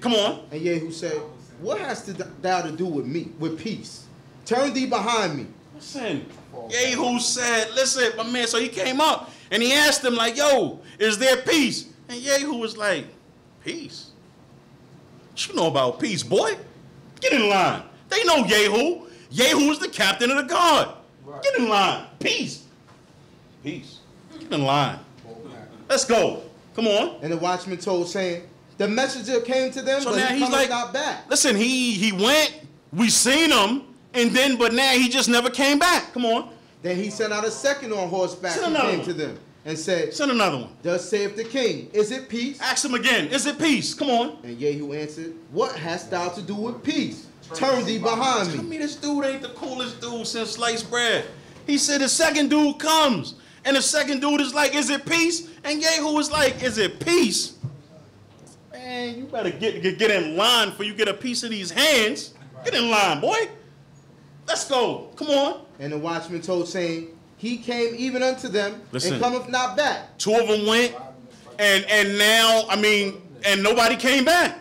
Come on. And Jehu said, what hast thou to do with me, with peace? Turn thee behind me. Listen, Jehu said, listen, my man, so he came up and he asked him like, yo, is there peace? And Jehu was like, peace? What you know about peace, boy? Get in line. They know Jehu. Jehu is the captain of the guard. Right. Get in line. Peace. Peace. Get in line. Let's go. Come on. And the watchman told, saying, the messenger came to them, so but now he's like, not back. Listen, he went, we seen him, but now he just never came back. Come on. Then he sent out a second on horseback who came to them and said, send another one. Thus saith the king, is it peace? Ask him again, is it peace? Come on. And Jehu answered, what hast thou to do with peace? Turn thee behind me. Tell me this dude ain't the coolest dude since sliced bread. He said the second dude comes, and the second dude is like, is it peace? And Jehu is like, is it peace? Man, you better get in line before you get a piece of these hands. Get in line, boy. Let's go. Come on. And the watchman told, saying, he came even unto them, and cometh not back. Two of them went, and now, I mean, and nobody came back.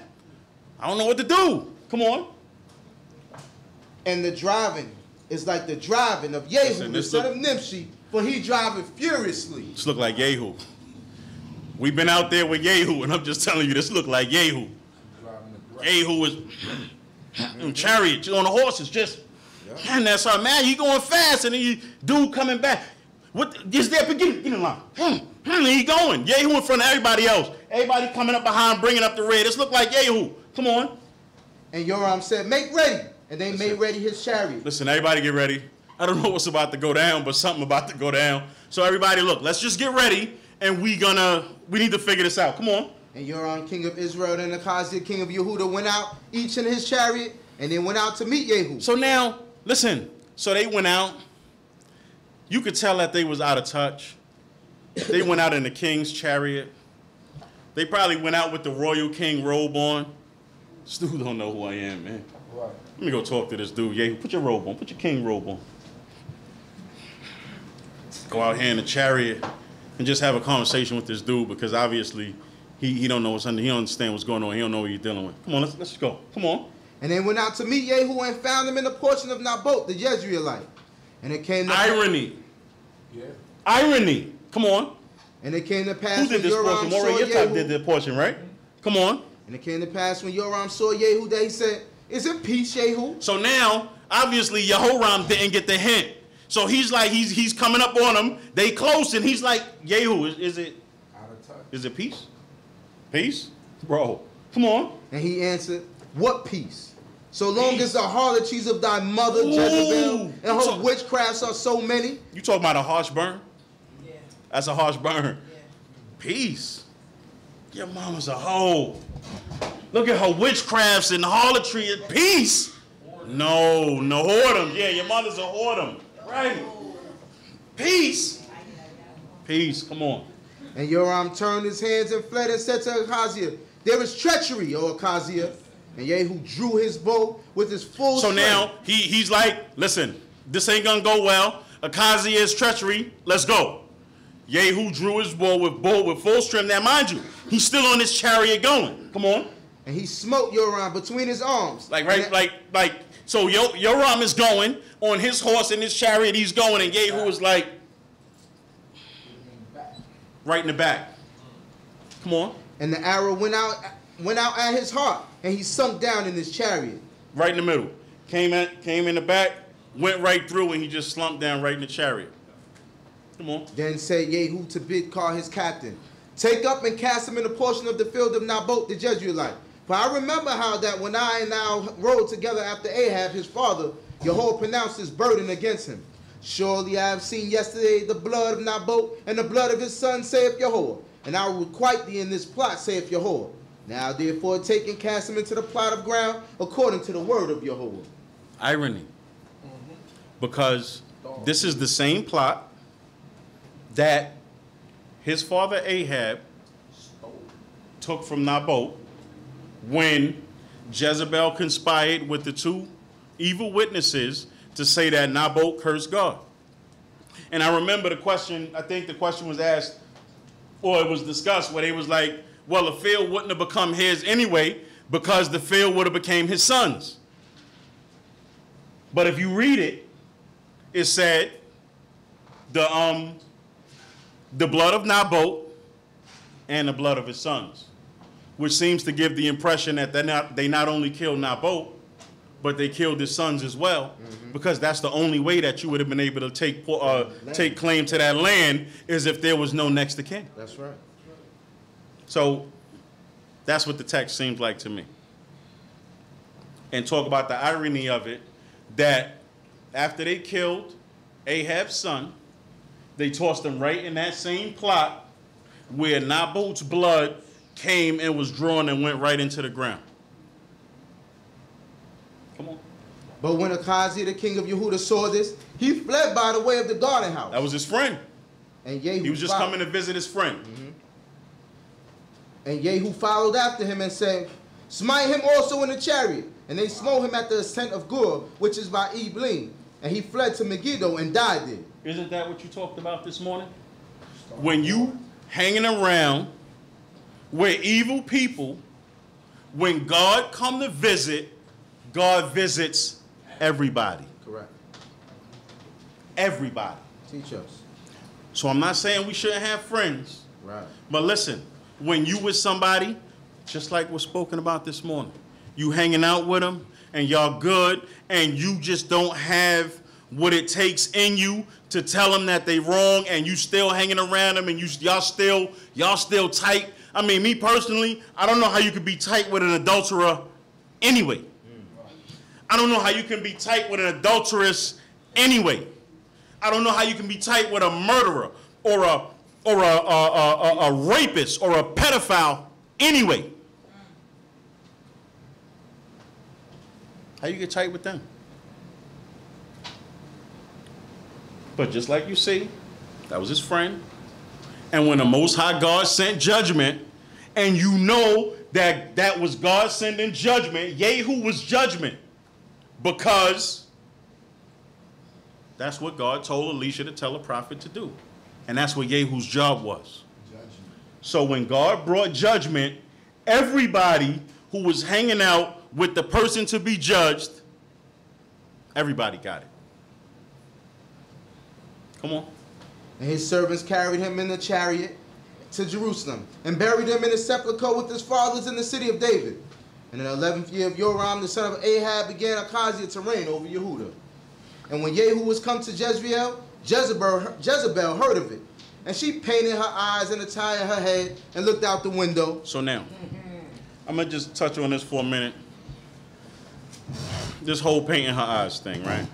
I don't know what to do. Come on. And the driving is like the driving of Jehu, the son of Nimshi, for he driving furiously. This look like Jehu. We've been out there with Jehu, and I'm just telling you, this look like Jehu. Jehu is in chariots on the horses, just. And that's our man. He going fast, and he dude coming back. What is there? Get in line. He going. Jehu in front of everybody else. Everybody coming up behind, bringing up the red. This look like Jehu. Come on. And Yoram said, "Make ready," and they made ready his chariot. Listen, everybody, get ready. I don't know what's about to go down, but something about to go down. So everybody, look. Let's just get ready, and we need to figure this out. Come on. And Yoram, king of Israel, and Hazael, king of Yehuda, went out each in his chariot, and they went out to meet Jehu. So now. Listen, so they went out. You could tell that they was out of touch. They went out in the king's chariot. They probably went out with the royal king robe on. This dude don't know who I am, man. Right. Let me go talk to this dude. Yeah, put your robe on. Put your king robe on. Go out here in the chariot and just have a conversation with this dude because obviously he don't know what's under. He don't understand what's going on. He don't know what he's dealing with. Come on, let's go. Come on. And they went out to meet Jehu and found him in the portion of Naboth, the Jezreelite. And it came to irony. Yeah. Irony. Come on. And it came to pass who did this portion? Moray Yitzhak did the portion, right? Come on. And it came to pass when Yoram saw Jehu that he said, is it peace, Jehu? So now, obviously, Yehoram didn't get the hint. So he's like, he's coming up on him. They close, and he's like, Jehu, is it out of touch? Is it peace? Peace? Bro, come on. And he answered, what peace? So long as the harlotries of thy mother, Jezebel, and her witchcrafts are so many. You talking about a harsh burn? Yeah. That's a harsh burn. Yeah. Peace. Your mama's a hoe. Look at her witchcrafts and harlotry and peace. No, whoredom. Yeah, your mother's a whoredom. Right. Peace. Peace. Come on. And Yoram turned his hands and fled and said to Ahaziah, there is treachery, O Ahaziah. And Jehu drew his bow with his full strength. So now he's like, listen, this ain't going to go well. Ahaziah is treachery. Let's go. Jehu drew his bow with full strength. Now, mind you, he's still on his chariot going. Come on. And he smote Yoram between his arms. So Yoram is going on his horse and his chariot. He's going, and Jehu is like, right in the back. Come on. And the arrow went out at his heart, and he sunk down in his chariot. Right in the middle. Came in the back, went right through, and he just slumped down right in the chariot. Come on. Then said Jehu to Bidkar, his captain, take up and cast him in a portion of the field of Naboth the Jezreelite. For I remember how that when I and thou rode together after Ahab his father, Jehovah pronounced his burden against him. Surely I have seen yesterday the blood of Naboth and the blood of his son, saith Jehovah. And I will requite thee in this plot, saith Jehovah. Now therefore take and cast him into the plot of ground according to the word of Jehovah. Irony. Because this is the same plot that his father Ahab took from Naboth when Jezebel conspired with the two evil witnesses to say that Naboth cursed God. And I remember the question, I think the question was asked, or it was discussed, where they was like, well, the field wouldn't have become his anyway because the field would have became his son's. But if you read it, it said the blood of Naboth and the blood of his sons, which seems to give the impression that they not only killed Naboth, but they killed his sons as well, because that's the only way that you would have been able to take claim to that land is if there was no next of kin. That's right. So that's what the text seems like to me. And talk about the irony of it, that after they killed Ahab's son, they tossed him right in that same plot where Naboth's blood came and was drawn and went right into the ground. Come on. But when Ahaziah, the king of Yehuda, saw this, he fled by the way of the garden house. That was his friend. And Jehu he was just coming to visit his friend. And Jehu followed after him and said, smite him also in the chariot. And they smote him at the ascent of Gur, which is by Eblim. And he fled to Megiddo and died there. Isn't that what you talked about this morning? When you hanging around with evil people, when God come to visit, God visits everybody. Correct. Everybody. Teach us. So I'm not saying we shouldn't have friends. Right. But listen, when you with somebody, just like was spoken about this morning, you hanging out with them and y'all good and you just don't have what it takes in you to tell them that they wrong and you still hanging around them and y'all still tight. I mean, me personally, I don't know how you could be tight with an adulterer anyway. I don't know how you can be tight with an adulteress anyway. I don't know how you can be tight with a murderer or a rapist or a pedophile anyway. How you get tight with them? But just like you see, that was his friend. And when the Most High God sent judgment, and you know that that was God sending judgment, Jehu was judgment, because that's what God told Elisha to tell a prophet to do. And that's what Jehu's job was. Judgment. So when God brought judgment, everybody who was hanging out with the person to be judged, everybody got it. Come on. And his servants carried him in the chariot to Jerusalem and buried him in his sepulchre with his fathers in the city of David. And in the 11th year of Joram, the son of Ahab, began Ahaziah to reign over Yehuda. And when Jehu was come to Jezreel, Jezebel heard of it. And she painted her eyes and a tie in her head and looked out the window. So now, I'm going to just touch on this for a minute. This whole painting her eyes thing, right?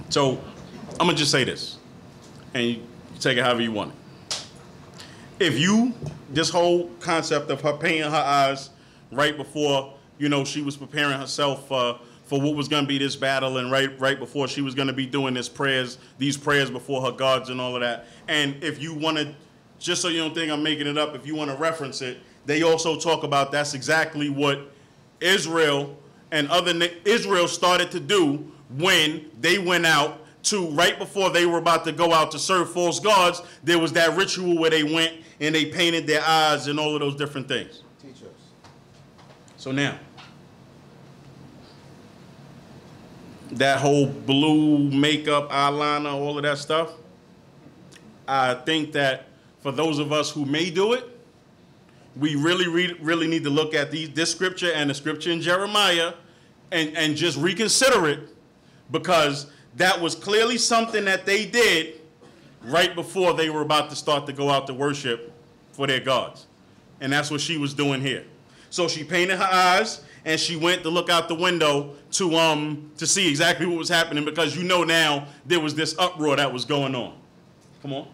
So, I'm going to just say this. And you take it however you want it. If this whole concept of her painting her eyes right before you know, she was preparing herself for what was going to be this battle, and right before she was going to be doing these prayers before her gods and all of that. And if you want to, just so you don't think I'm making it up, if you want to reference it, they also talk about that's exactly what Israel and Israel started to do when they went out to, right before they were about to go out to serve false gods. There was that ritual where they went and they painted their eyes and all of those different things. Teach us. So now, that whole blue makeup, eyeliner, all of that stuff, I think that for those of us who may do it, we really need to look at this scripture and the scripture in Jeremiah and just reconsider it, because that was clearly something that they did right before they were about to start to go out to worship for their gods. And that's what she was doing here. So she painted her eyes and she went to look out the window to see exactly what was happening, because you know now there was this uproar that was going on. Come on.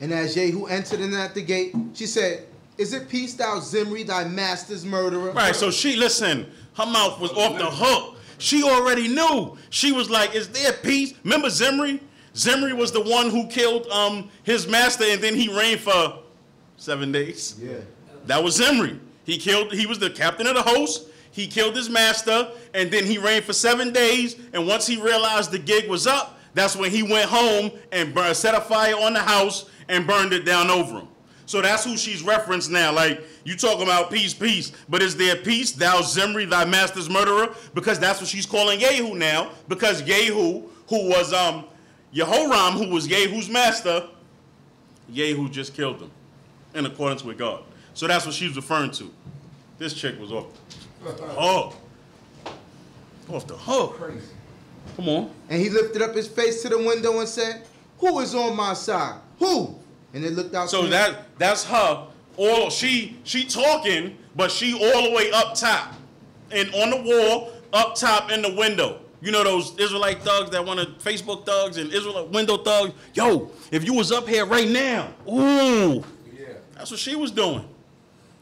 And as Jehu entered in at the gate, she said, "Is it peace, thou Zimri, thy master's murderer?" Right, so listen, her mouth was off the hook. She already knew. She was like, "Is there peace?" Remember Zimri? Zimri was the one who killed his master, and then he reigned for 7 days. Yeah. That was Zimri. He was the captain of the host. He killed his master, and then he reigned for 7 days. And once he realized the gig was up, that's when he went home and set a fire on the house and burned it down over him. So that's who she's referenced now. Like, you talking about peace, peace, but is there peace, thou Zimri, thy master's murderer? Because that's what she's calling Jehu now, because Jehu, who was Jehoram, who was Jehu's master, Jehu just killed him in accordance with God. So that's what she's referring to. This chick was off the hook. Off the hook. Crazy. Come on. And he lifted up his face to the window and said, "Who is on my side? Who?" And they looked out. So that's her. All she talking, but she all the way up top and on the wall, up top in the window. You know those Israelite thugs that want to, Facebook thugs and Israelite window thugs. Yo, if you was up here right now, ooh, yeah, that's what she was doing.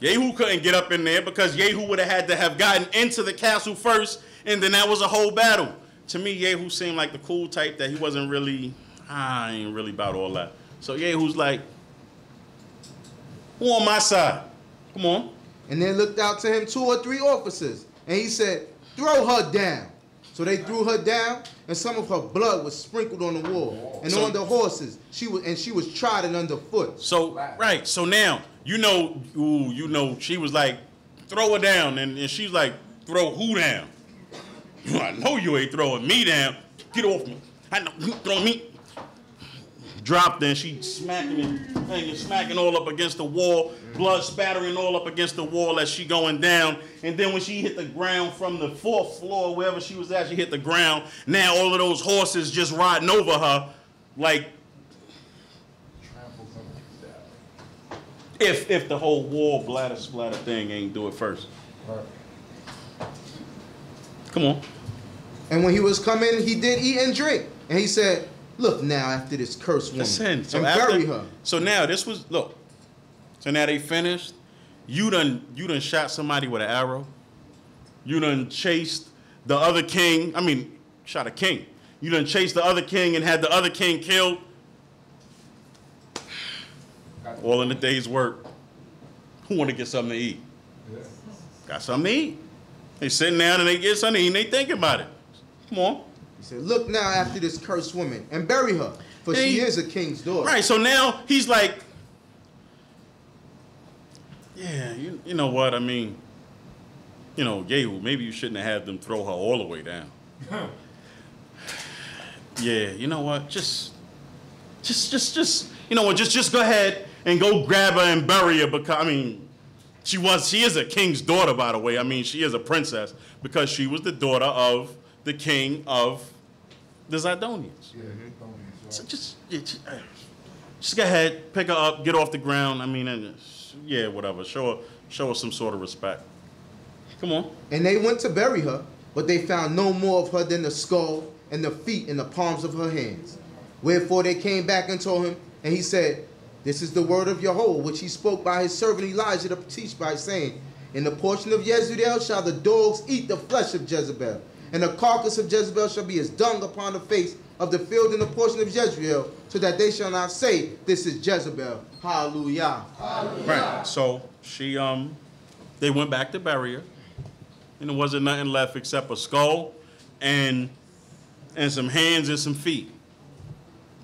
Jehu couldn't get up in there because Jehu would have had to have gotten into the castle first, and then that was a whole battle. To me, Jehu seemed like the cool type that he wasn't really, I ain't really about all that. So Jehu's like, who on my side? Come on. And then looked out to him 2 or 3 officers. And he said, "Throw her down." So they threw her down, and some of her blood was sprinkled on the wall and on the horses. She was trodden underfoot. So right. So now you know she was like, throw her down, and she's like, throw who down? I know you ain't throwing me down. Get off me. I know you throwing me. Dropped, and she smacking all up against the wall, blood spattering all up against the wall as she going down. And then when she hit the ground from the 4th floor, wherever she was at, she hit the ground. Now all of those horses just riding over her, like if the whole wall bladder splatter thing ain't do it first. Come on. And when he was coming, he did eat and drink. And he said, "Look now after this cursed woman, Listen, so and after, bury her." So now this was, look, so now they finished. You done shot somebody with an arrow. You done chased the other king. I mean, shot a king. You done chased the other king and had the other king killed. All in a day's work. Who want to get something to eat? Got something to eat. They sitting down and they get something to eat and they thinking about it. Come on. He said, "Look now after this cursed woman, and bury her, for she is a king's daughter." Right, so now he's like, yeah, you know what, I mean, you know, Jehu, maybe you shouldn't have had them throw her all the way down. Yeah, you know what, just, you know what, just go ahead and go grab her and bury her, because, I mean, she is a king's daughter, by the way. I mean, she is a princess, because she was the daughter of the king of the Zidonians. Yeah, So just go ahead, pick her up, get off the ground. I mean, and, yeah, whatever. Show her some sort of respect. Come on. And they went to bury her, but they found no more of her than the skull and the feet and the palms of her hands. Wherefore they came back and told him, and he said, "This is the word of Jehovah, which he spoke by his servant Elijah the teach by, saying, In the portion of Jezreel shall the dogs eat the flesh of Jezebel, and the carcass of Jezebel shall be as dung upon the face of the field in the portion of Jezreel, so that they shall not say, this is Jezebel. Hallelujah. Hallelujah. Right. So she they went back to bury her, and there wasn't nothing left except a skull and some hands and some feet.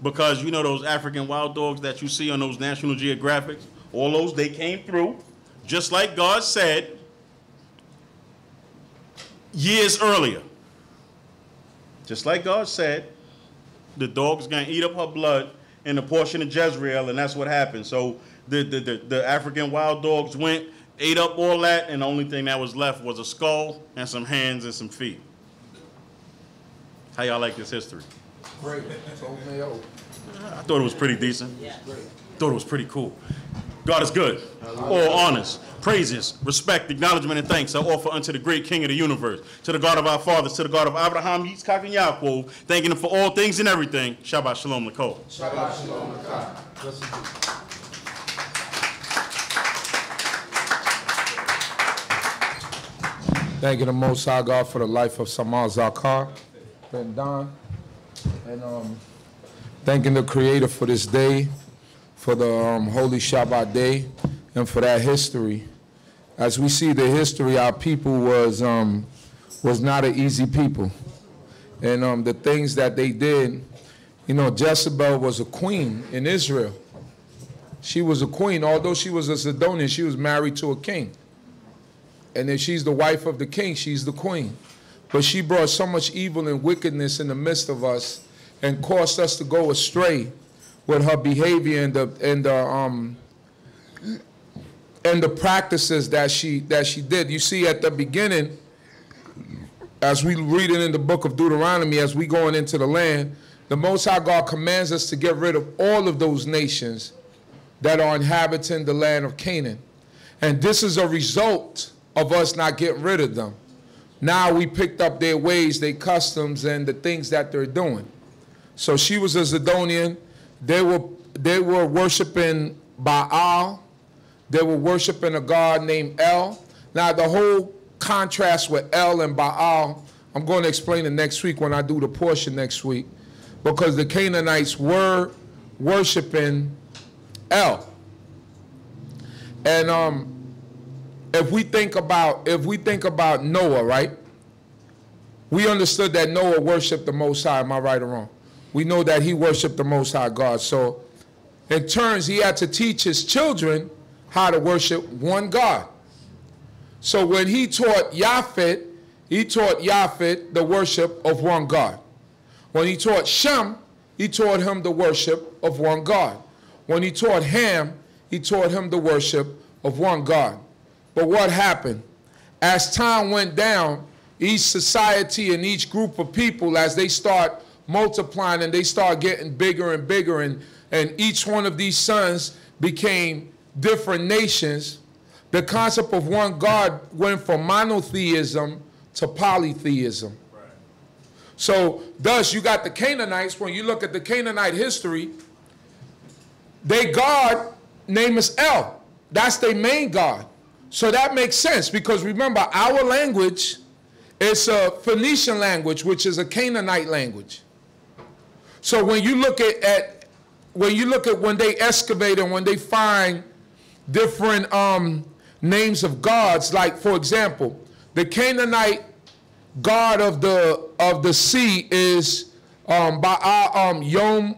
Because you know those African wild dogs that you see on those National Geographics, all those, they came through, just like God said years earlier. Just like God said, the dog's going to eat up her blood in the portion of Jezreel, and that's what happened. So the African wild dogs went, ate up all that, and the only thing that was left was a skull and some hands and some feet. How y'all like this history? Great. I thought it was pretty decent. Thought it was pretty cool. God is good. All honors, praises, respect, acknowledgement, and thanks I offer unto the great King of the universe, to the God of our fathers, to the God of Abraham, Yitzchak, and Yaakov, thanking him for all things and everything. Shabbat Shalom L'Kol. Shabbat Shalom. Thanking the Most High God for the life of Samal, Zaccar, Ben Don, and thanking the Creator for this day, for the Holy Shabbat day, and for that history. As we see the history, our people was not an easy people, and the things that they did. You know, Jezebel was a queen in Israel. She was a queen, although she was a Sidonian. She was married to a king. And if she's the wife of the king, she's the queen. But she brought so much evil and wickedness in the midst of us and caused us to go astray with her behavior and the practices that she did. You see, at the beginning, as we read it in the book of Deuteronomy, as we going into the land, the Most High God commands us to get rid of all of those nations that are inhabiting the land of Canaan. And this is a result of us not getting rid of them. Now we picked up their ways, their customs, and the things that they're doing. So she was a Zidonian. They were worshiping Baal. They were worshiping a god named El. Now the whole contrast with El and Baal, I'm going to explain it next week when I do the portion next week, because the Canaanites were worshiping El. And if we think about Noah, right? We understood that Noah worshiped the Most High. Am I right or wrong? We know that he worshiped the Most High God. So in turns, he had to teach his children how to worship one God. So when he taught Japheth the worship of one God. When he taught Shem, he taught him the worship of one God. When he taught Ham, he taught him the worship of one God. But what happened? As time went down, each society and each group of people, as they start multiplying and they start getting bigger and bigger, and each one of these sons became different nations, the concept of one God went from monotheism to polytheism. Right. So thus you got the Canaanites. When you look at the Canaanite history, their God name is El. That's their main God. So that makes sense, because remember, our language is a Phoenician language, which is a Canaanite language. So when you look at when they excavate and when they find different names of gods, like for example, the Canaanite god of the sea is Baal Yom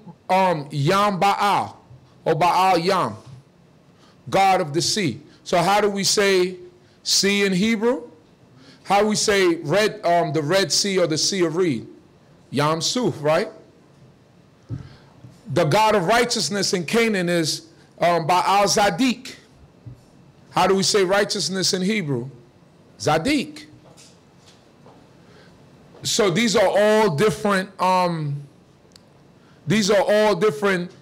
Baal, or Baal Yam, god of the sea. So how do we say sea in Hebrew? How do we say the Red Sea or the Sea of Reed? Yam Suf, right? The God of righteousness in Canaan is Baal Zadik. How do we say righteousness in Hebrew? Zadik. So these are all different. These are all different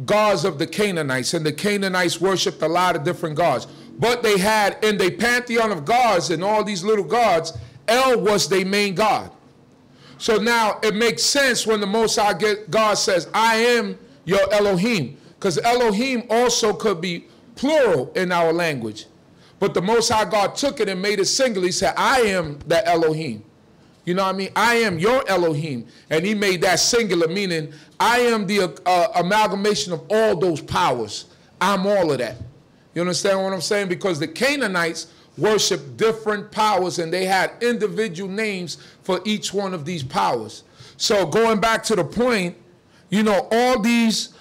gods of the Canaanites, and the Canaanites worshipped a lot of different gods. But they had in their pantheon of gods and all these little gods, El was their main god. So now it makes sense when the Most High God says, I am your Elohim, because Elohim also could be plural in our language. But the Most High God took it and made it singular. He said, I am the Elohim. You know what I mean? I am your Elohim. And he made that singular, meaning I am the amalgamation of all those powers. I'm all of that. You understand what I'm saying? Because the Canaanites worshiped different powers, and they had individual names for each one of these powers. So going back to the point, you know, all these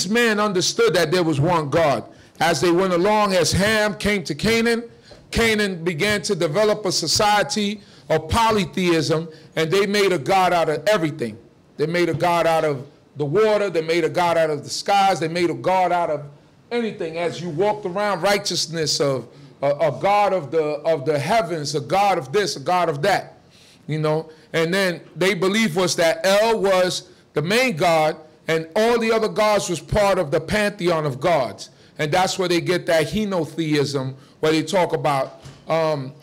men understood that there was one God. As they went along, as Ham came to Canaan, Canaan began to develop a society of polytheism, and they made a god out of everything. They made a god out of the water, they made a god out of the skies, they made a god out of anything. As you walked around, righteousness of a god of the heavens, a god of this, a god of that, you know. And then they belief was that El was the main god, and all the other gods was part of the pantheon of gods. And that's where they get that henotheism, where they talk about El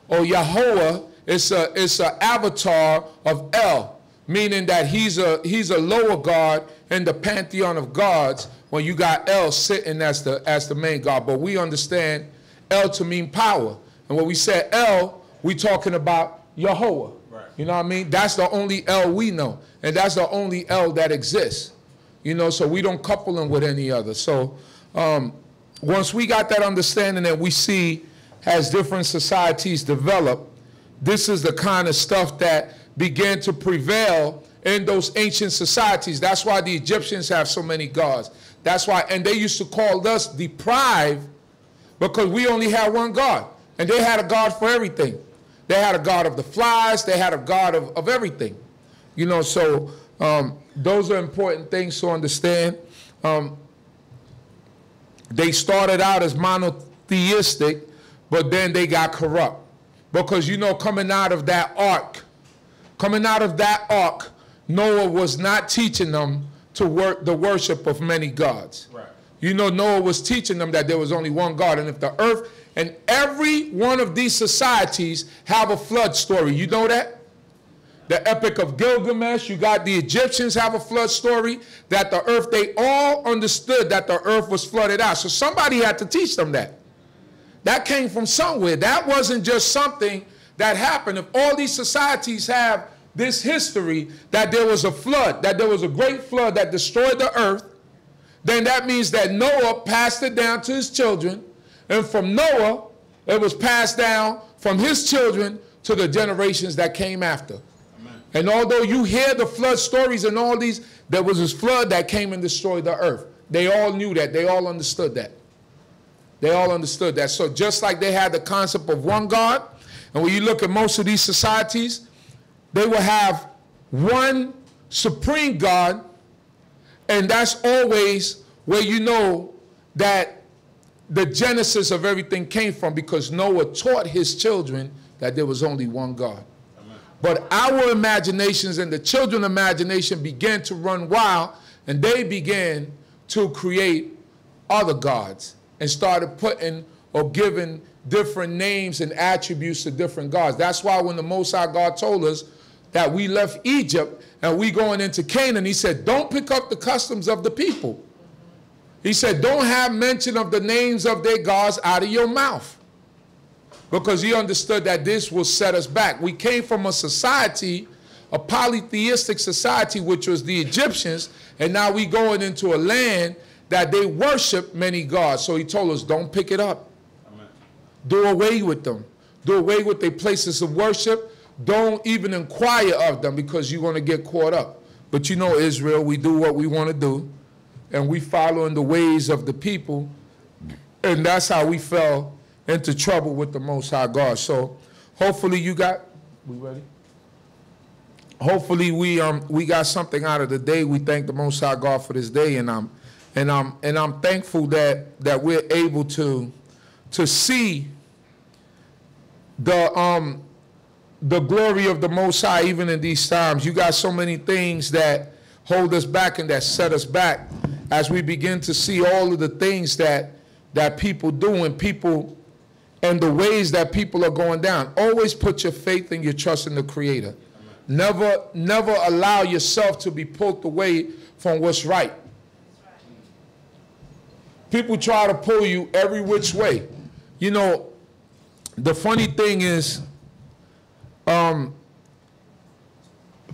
or Yahweh is an avatar of El, meaning that he's a lower god in the pantheon of gods, when you got El sitting as the main god. But we understand El to mean power. And when we say El, we talking about Yahweh. Right. You know what I mean? That's the only El we know. And that's the only El that exists. You know, so we don't couple them with any other. So once we got that understanding that we see as different societies develop, this is the kind of stuff that began to prevail in those ancient societies. That's why the Egyptians have so many gods. That's why, and they used to call us deprived because we only had one God. And they had a God for everything. They had a God of the flies. They had a God of everything. You know, so those are important things to understand. They started out as monotheistic, but then they got corrupt. Because, you know, coming out of that ark, Noah was not teaching them to work the worship of many gods. Right. You know, Noah was teaching them that there was only one God. And if the earth, and every one of these societies have a flood story. You know that? The Epic of Gilgamesh, you got the Egyptians have a flood story, that the earth, they all understood that the earth was flooded out. So somebody had to teach them that. That came from somewhere. That wasn't just something that happened. If all these societies have this history that there was a flood, that there was a great flood that destroyed the earth, then that means that Noah passed it down to his children, and from Noah, it was passed down from his children to the generations that came after. Amen. And although you hear the flood stories and all these, there was this flood that came and destroyed the earth. They all knew that. They all understood that. They all understood that. So just like they had the concept of one God, and when you look at most of these societies, they will have one supreme God, and that's always where you know that the genesis of everything came from, because Noah taught his children that there was only one God. Amen. But our imaginations and the children's imagination began to run wild, and they began to create other gods and started putting or giving different names and attributes to different gods. That's why when the Most High God told us that we left Egypt and we going into Canaan, he said, don't pick up the customs of the people. He said, don't have mention of the names of their gods out of your mouth. Because he understood that this will set us back. We came from a society, a polytheistic society, which was the Egyptians, and now we going into a land that they worship many gods. So he told us, don't pick it up. Amen. Do away with them. Do away with their places of worship. Don't even inquire of them, because you're going to get caught up. But you know, Israel, we do what we want to do, and we follow in the ways of the people, and that's how we fell into trouble with the Most High God. So hopefully we ready? Hopefully we got something out of the day. We thank the Most High God for this day, and I'm thankful that we're able to see the glory of the Most High even in these times. You got so many things that hold us back and that set us back as we begin to see all of the things that people do and the ways that people are going down. Always put your faith and your trust in the Creator. Never allow yourself to be pulled away from what's right. People try to pull you every which way. You know, the funny thing is,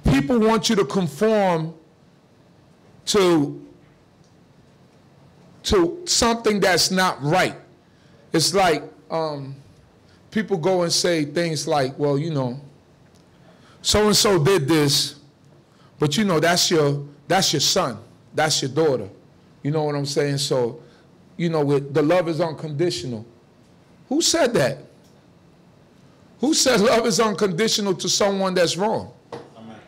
people want you to conform to something that's not right. It's like people go and say things like, well, you know, so-and-so did this, but you know, that's your son, that's your daughter. You know what I'm saying? So, you know, the love is unconditional. Who said that? Who said love is unconditional to someone that's wrong? Amen.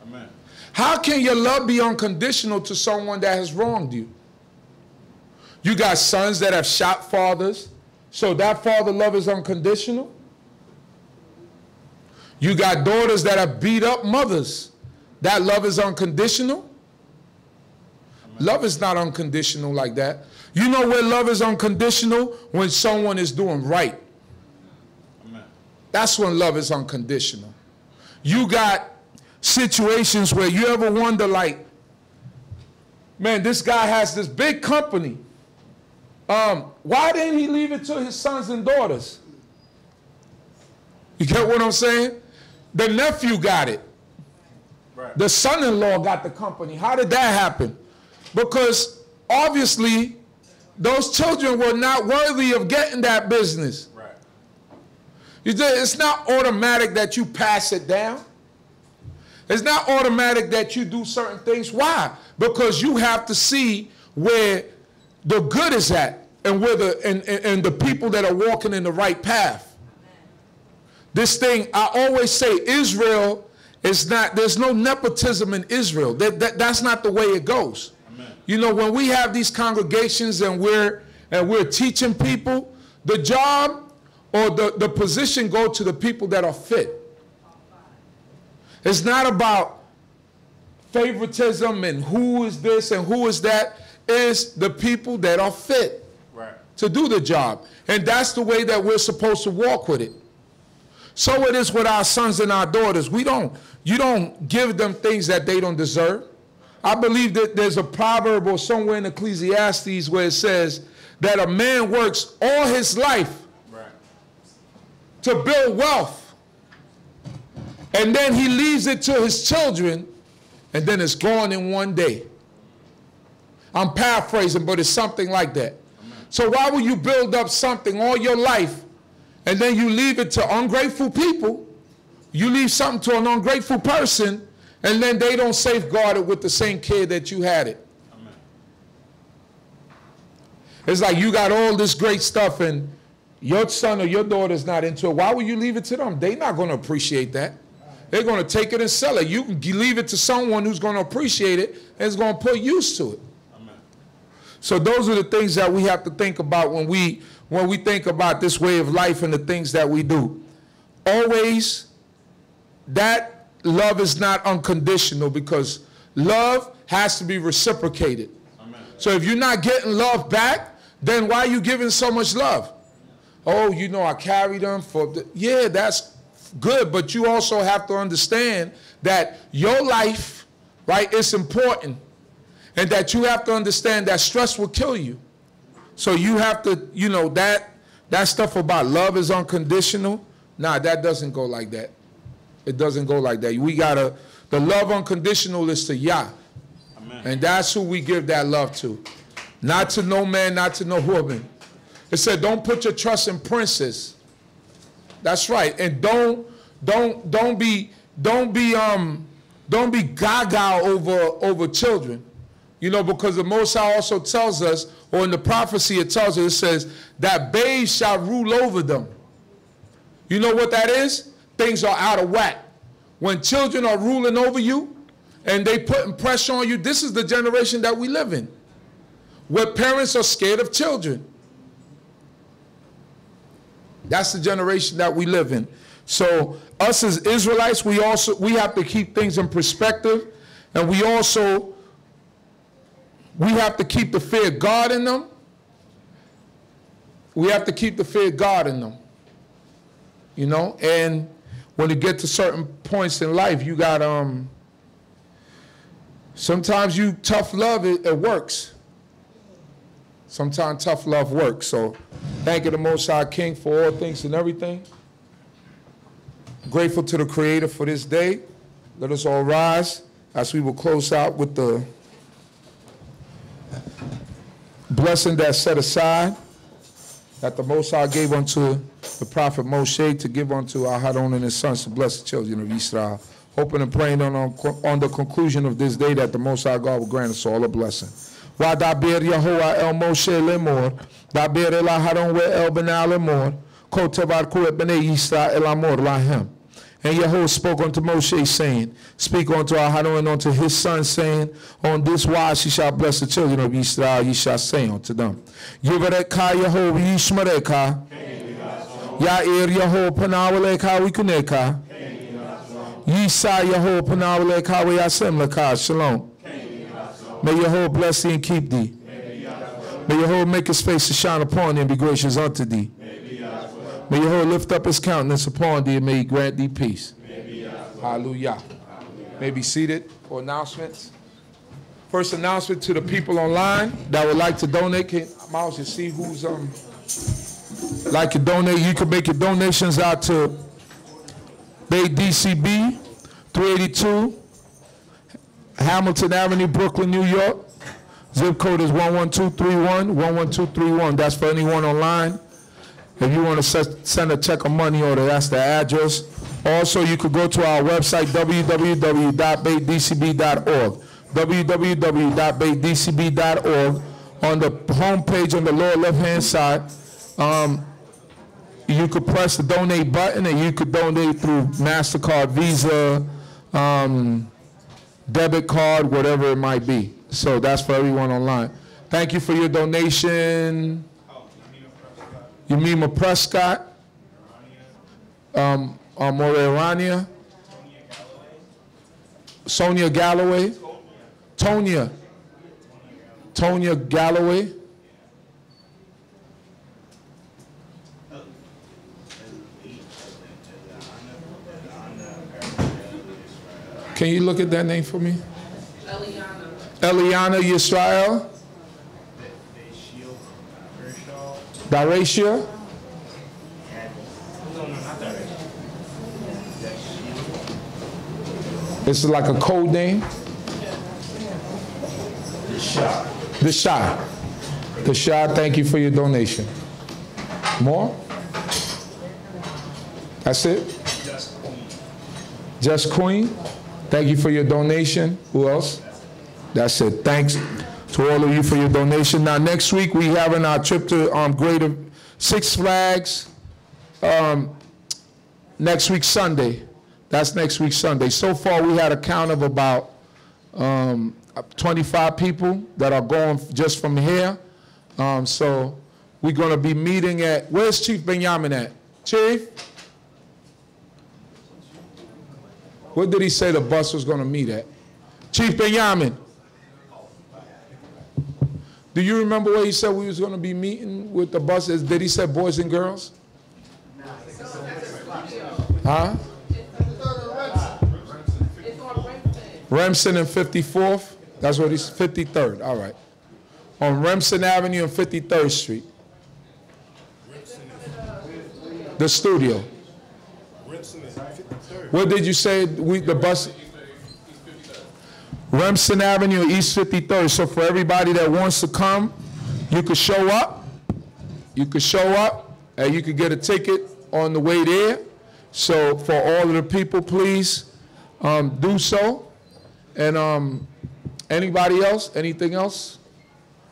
Amen. How can your love be unconditional to someone that has wronged you? You got sons that have shot fathers, so that father love is unconditional. You got daughters that have beat up mothers, that love is unconditional. Love is not unconditional like that. You know where love is unconditional? When someone is doing right. Amen. That's when love is unconditional. You got situations where you ever wonder, like, man, this guy has this big company. Why didn't he leave it to his sons and daughters? You get what I'm saying? The nephew got it. Right. The son-in-law got the company. How did that happen? Because obviously those children were not worthy of getting that business. Right. It's not automatic that you pass it down. It's not automatic that you do certain things. Why? Because you have to see where the good is at and where and the people that are walking in the right path. This thing, I always say, Israel is not, there's no nepotism in Israel. That's not the way it goes. Amen. You know, when we have these congregations and we're teaching people, the job or the position go to the people that are fit. It's not about favoritism and who is this and who is that. It's the people that are fit to do the job. And that's the way that we're supposed to walk with it. So it is with our sons and our daughters. You don't give them things that they don't deserve. I believe that there's a proverb or somewhere in Ecclesiastes where it says that a man works all his life to build wealth. And then he leaves it to his children, and then it's gone in one day. I'm paraphrasing, but it's something like that. So why would you build up something all your life and then you leave it to ungrateful people? You leave something to an ungrateful person, and then they don't safeguard it with the same care that you had it. Amen. It's like you got all this great stuff and your son or your daughter's not into it. Why would you leave it to them? They're not going to appreciate that. They're going to take it and sell it. You can leave it to someone who's going to appreciate it and is going to put use to it. Amen. So those are the things that we have to think about when we think about this way of life and the things that we do. Always, that love is not unconditional, because love has to be reciprocated. Amen. So if you're not getting love back, then why are you giving so much love? Oh, you know, I carry them for yeah, that's good, but you also have to understand that your life, right, is important, and that you have to understand that stress will kill you. So you have to, you know, that stuff about love is unconditional. Nah, that doesn't go like that. It doesn't go like that. The love unconditional is to Yah. Amen. And that's who we give that love to. Not to no man, not to no woman. It said, don't put your trust in princes. That's right. And don't be gaga over children. You know, because the Most High also tells us, or in the prophecy it tells us, it says that babes shall rule over them. You know what that is? Things are out of whack. When children are ruling over you and they putting pressure on you, this is the generation that we live in, where parents are scared of children. That's the generation that we live in. So us as Israelites, we have to keep things in perspective, and we have to keep the fear of God in them. We have to keep the fear of God in them. You know, and when you get to certain points in life, you got, sometimes you tough love, it works. Sometimes tough love works. So thank you, the Most High King, for all things and everything. Grateful to the Creator for this day. Let us all rise as we will close out with the blessing that's set aside, that the Most High gave unto the prophet Moshe to give unto Aharon and his sons to bless the children of Israel. Hoping and praying on the conclusion of this day that the Most High God will grant us all a blessing. Wadaber Yahuwah el Moshe lemor, daber el Aharon we el Benah lemor, kotevarku et bnei Yisrael amor lahem. And Jehu spoke unto Moshe, saying, speak unto Aharon and unto his son, saying, on this wise he shall bless the children of Israel, ye shall say unto them, Yivareka Yehu v'yishmareka, Ya'ir Yehu panawaleka v'kuneka, Yisa Yehu panawaleka v'yasem leka, Shalom. May Yehu bless thee and keep thee. May Yehu make his face to shine upon thee and be gracious unto thee. May Yehovah lift up his countenance upon thee and may he grant thee peace. Hallelujah. May be seated for announcements. First announcement to the people online that would like to donate. Miles, you see who's like to donate. You can make your donations out to D.C.B. 382 Hamilton Avenue, Brooklyn, New York. Zip code is 11231, 11231. That's for anyone online. If you want to send a check or money order, that's the address. Also, you could go to our website, www.baitdcb.org. www.baitdcb.org. On the home page on the lower left-hand side, you could press the donate button and you could donate through MasterCard, Visa, debit card, whatever it might be. So that's for everyone online. Thank you for your donation. Yemima Prescott, Morerania, Sonia Galloway, Tonya Galloway, can you look at that name for me? Eliana Yisrael. Daracia? This is like a code name? The Shah. The Shah, thank you for your donation. More? That's it? Just Queen. Thank you for your donation. Who else? That's it. Thanks to all of you for your donation. Now, next week, we having our trip to Greater Six Flags next week, Sunday. That's next week, Sunday. So far, we had a count of about 25 people that are going just from here. So we're going to be meeting at, where's Chief Benjamin at? Chief? Where did he say the bus was going to meet at? Chief Benjamin. Do you remember where he said we was going to be meeting with the buses? Did he say boys and girls? Huh? Remsen and 54th? That's what he's, 53rd, all right. On Remsen Avenue and 53rd Street. The studio. What did you say, the bus? Remsen Avenue, East 53rd. So for everybody that wants to come, you could show up. You could show up, and you could get a ticket on the way there. So for all of the people, please do so. And anybody else? Anything else?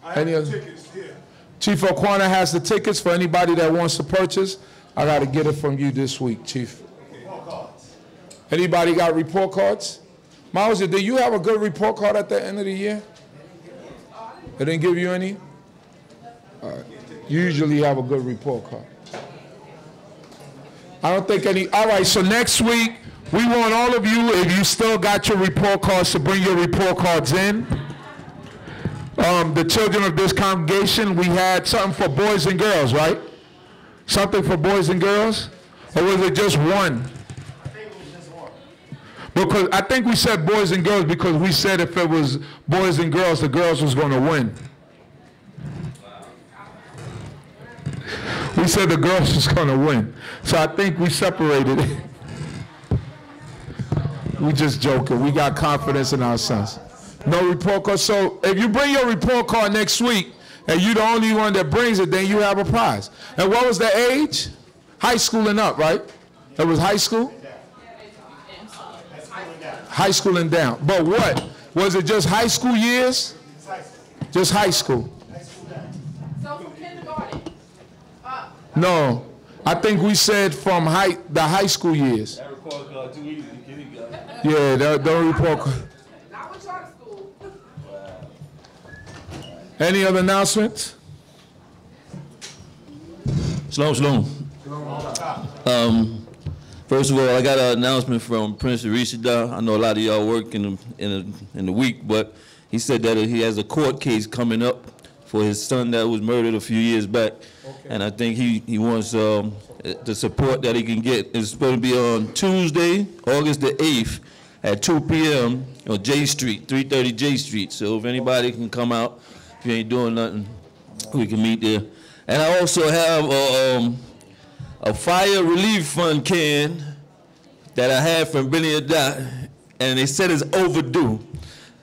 I have the tickets here. Chief O'Quana has the tickets for anybody that wants to purchase. I got to get it from you this week, Chief. Report cards. Anybody got report cards? Mauser, did you have a good report card at the end of the year? They didn't give you any? All right. You usually have a good report card. I don't think any. All right, so next week, we want all of you, if you still got your report cards, to bring your report cards in. The children of this congregation, we had something for boys and girls, right? Something for boys and girls? Or was it just one? Because I think we said boys and girls because we said if it was boys and girls, the girls was going to win. We said the girls was going to win. So I think we separated it. We just joking. We got confidence in our sons. No report card. So if you bring your report card next week and you're the only one that brings it, then you have a prize. And what was the age? High school and up, right? It was high school? High school and down. But what? Was it just high school years? Just high school. So from kindergarten No. I think we said from the high school years. That report card too easy. Yeah, the report card. not with charter school. Any other announcements? Shalom. First of all, I got an announcement from Prince Elisha. I know a lot of y'all work in the week, but he said that he has a court case coming up for his son that was murdered a few years back. Okay. And I think he wants the support that he can get. It's supposed to be on Tuesday, August the 8th at 2 p.m. on J Street, 330 J Street. So if anybody can come out, if you ain't doing nothing, we can meet there. And I also have a fire relief fund can that I had from BINAH, and they said it's overdue.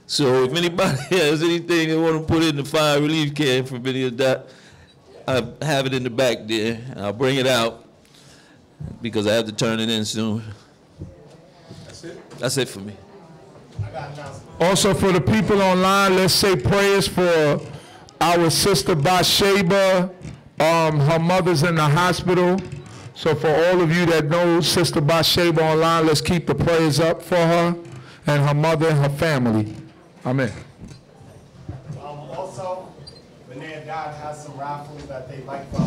So if anybody has anything they want to put in the fire relief can from BINAH, I have it in the back there. I'll bring it out because I have to turn it in soon. That's it? That's it for me. Also for the people online, let's say prayers for our sister Bathsheba. Her mother's in the hospital. So for all of you that know Sister Bathsheba online, let's keep the prayers up for her and her mother and her family. Amen. Also, BINAH God has some raffles that they like to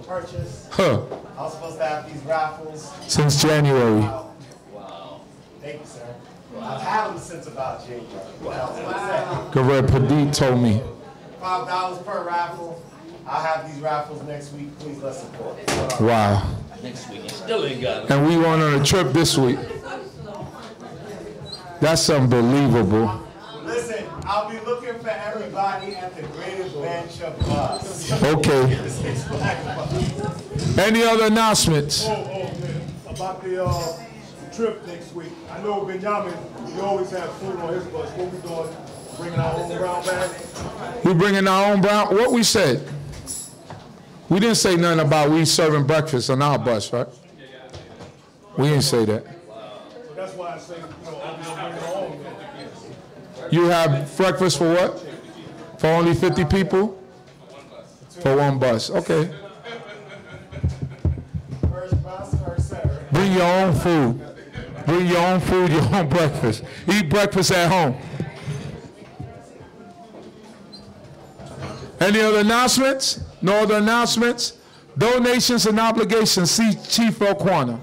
purchase. I was supposed to have these raffles since January. Wow. Thank you, sir. I've had them since about January. Wow. Garrett Padit told me. $5 per raffle. I'll have these raffles next week. Please let's support. Wow. Next week, you still ain't got it. And we went on a trip this week. That's unbelievable. Listen, I'll be looking for everybody at the Greater Bench of Bus. Okay. Any other announcements? About the trip next week. I know Benjamin, we always have food on his bus. What we doing? Bringing our own brown bag? We bringing our own brown? What we said? We didn't say nothing about we serving breakfast on our bus, right? We didn't say that. So that's why I say, I'll be bringing our own. You have breakfast for what? For only 50 people? For one bus. Okay. Bring your own food. Bring your own food, your own breakfast. Eat breakfast at home. Any other announcements? No other announcements? Donations and obligations. See Chief Elquana.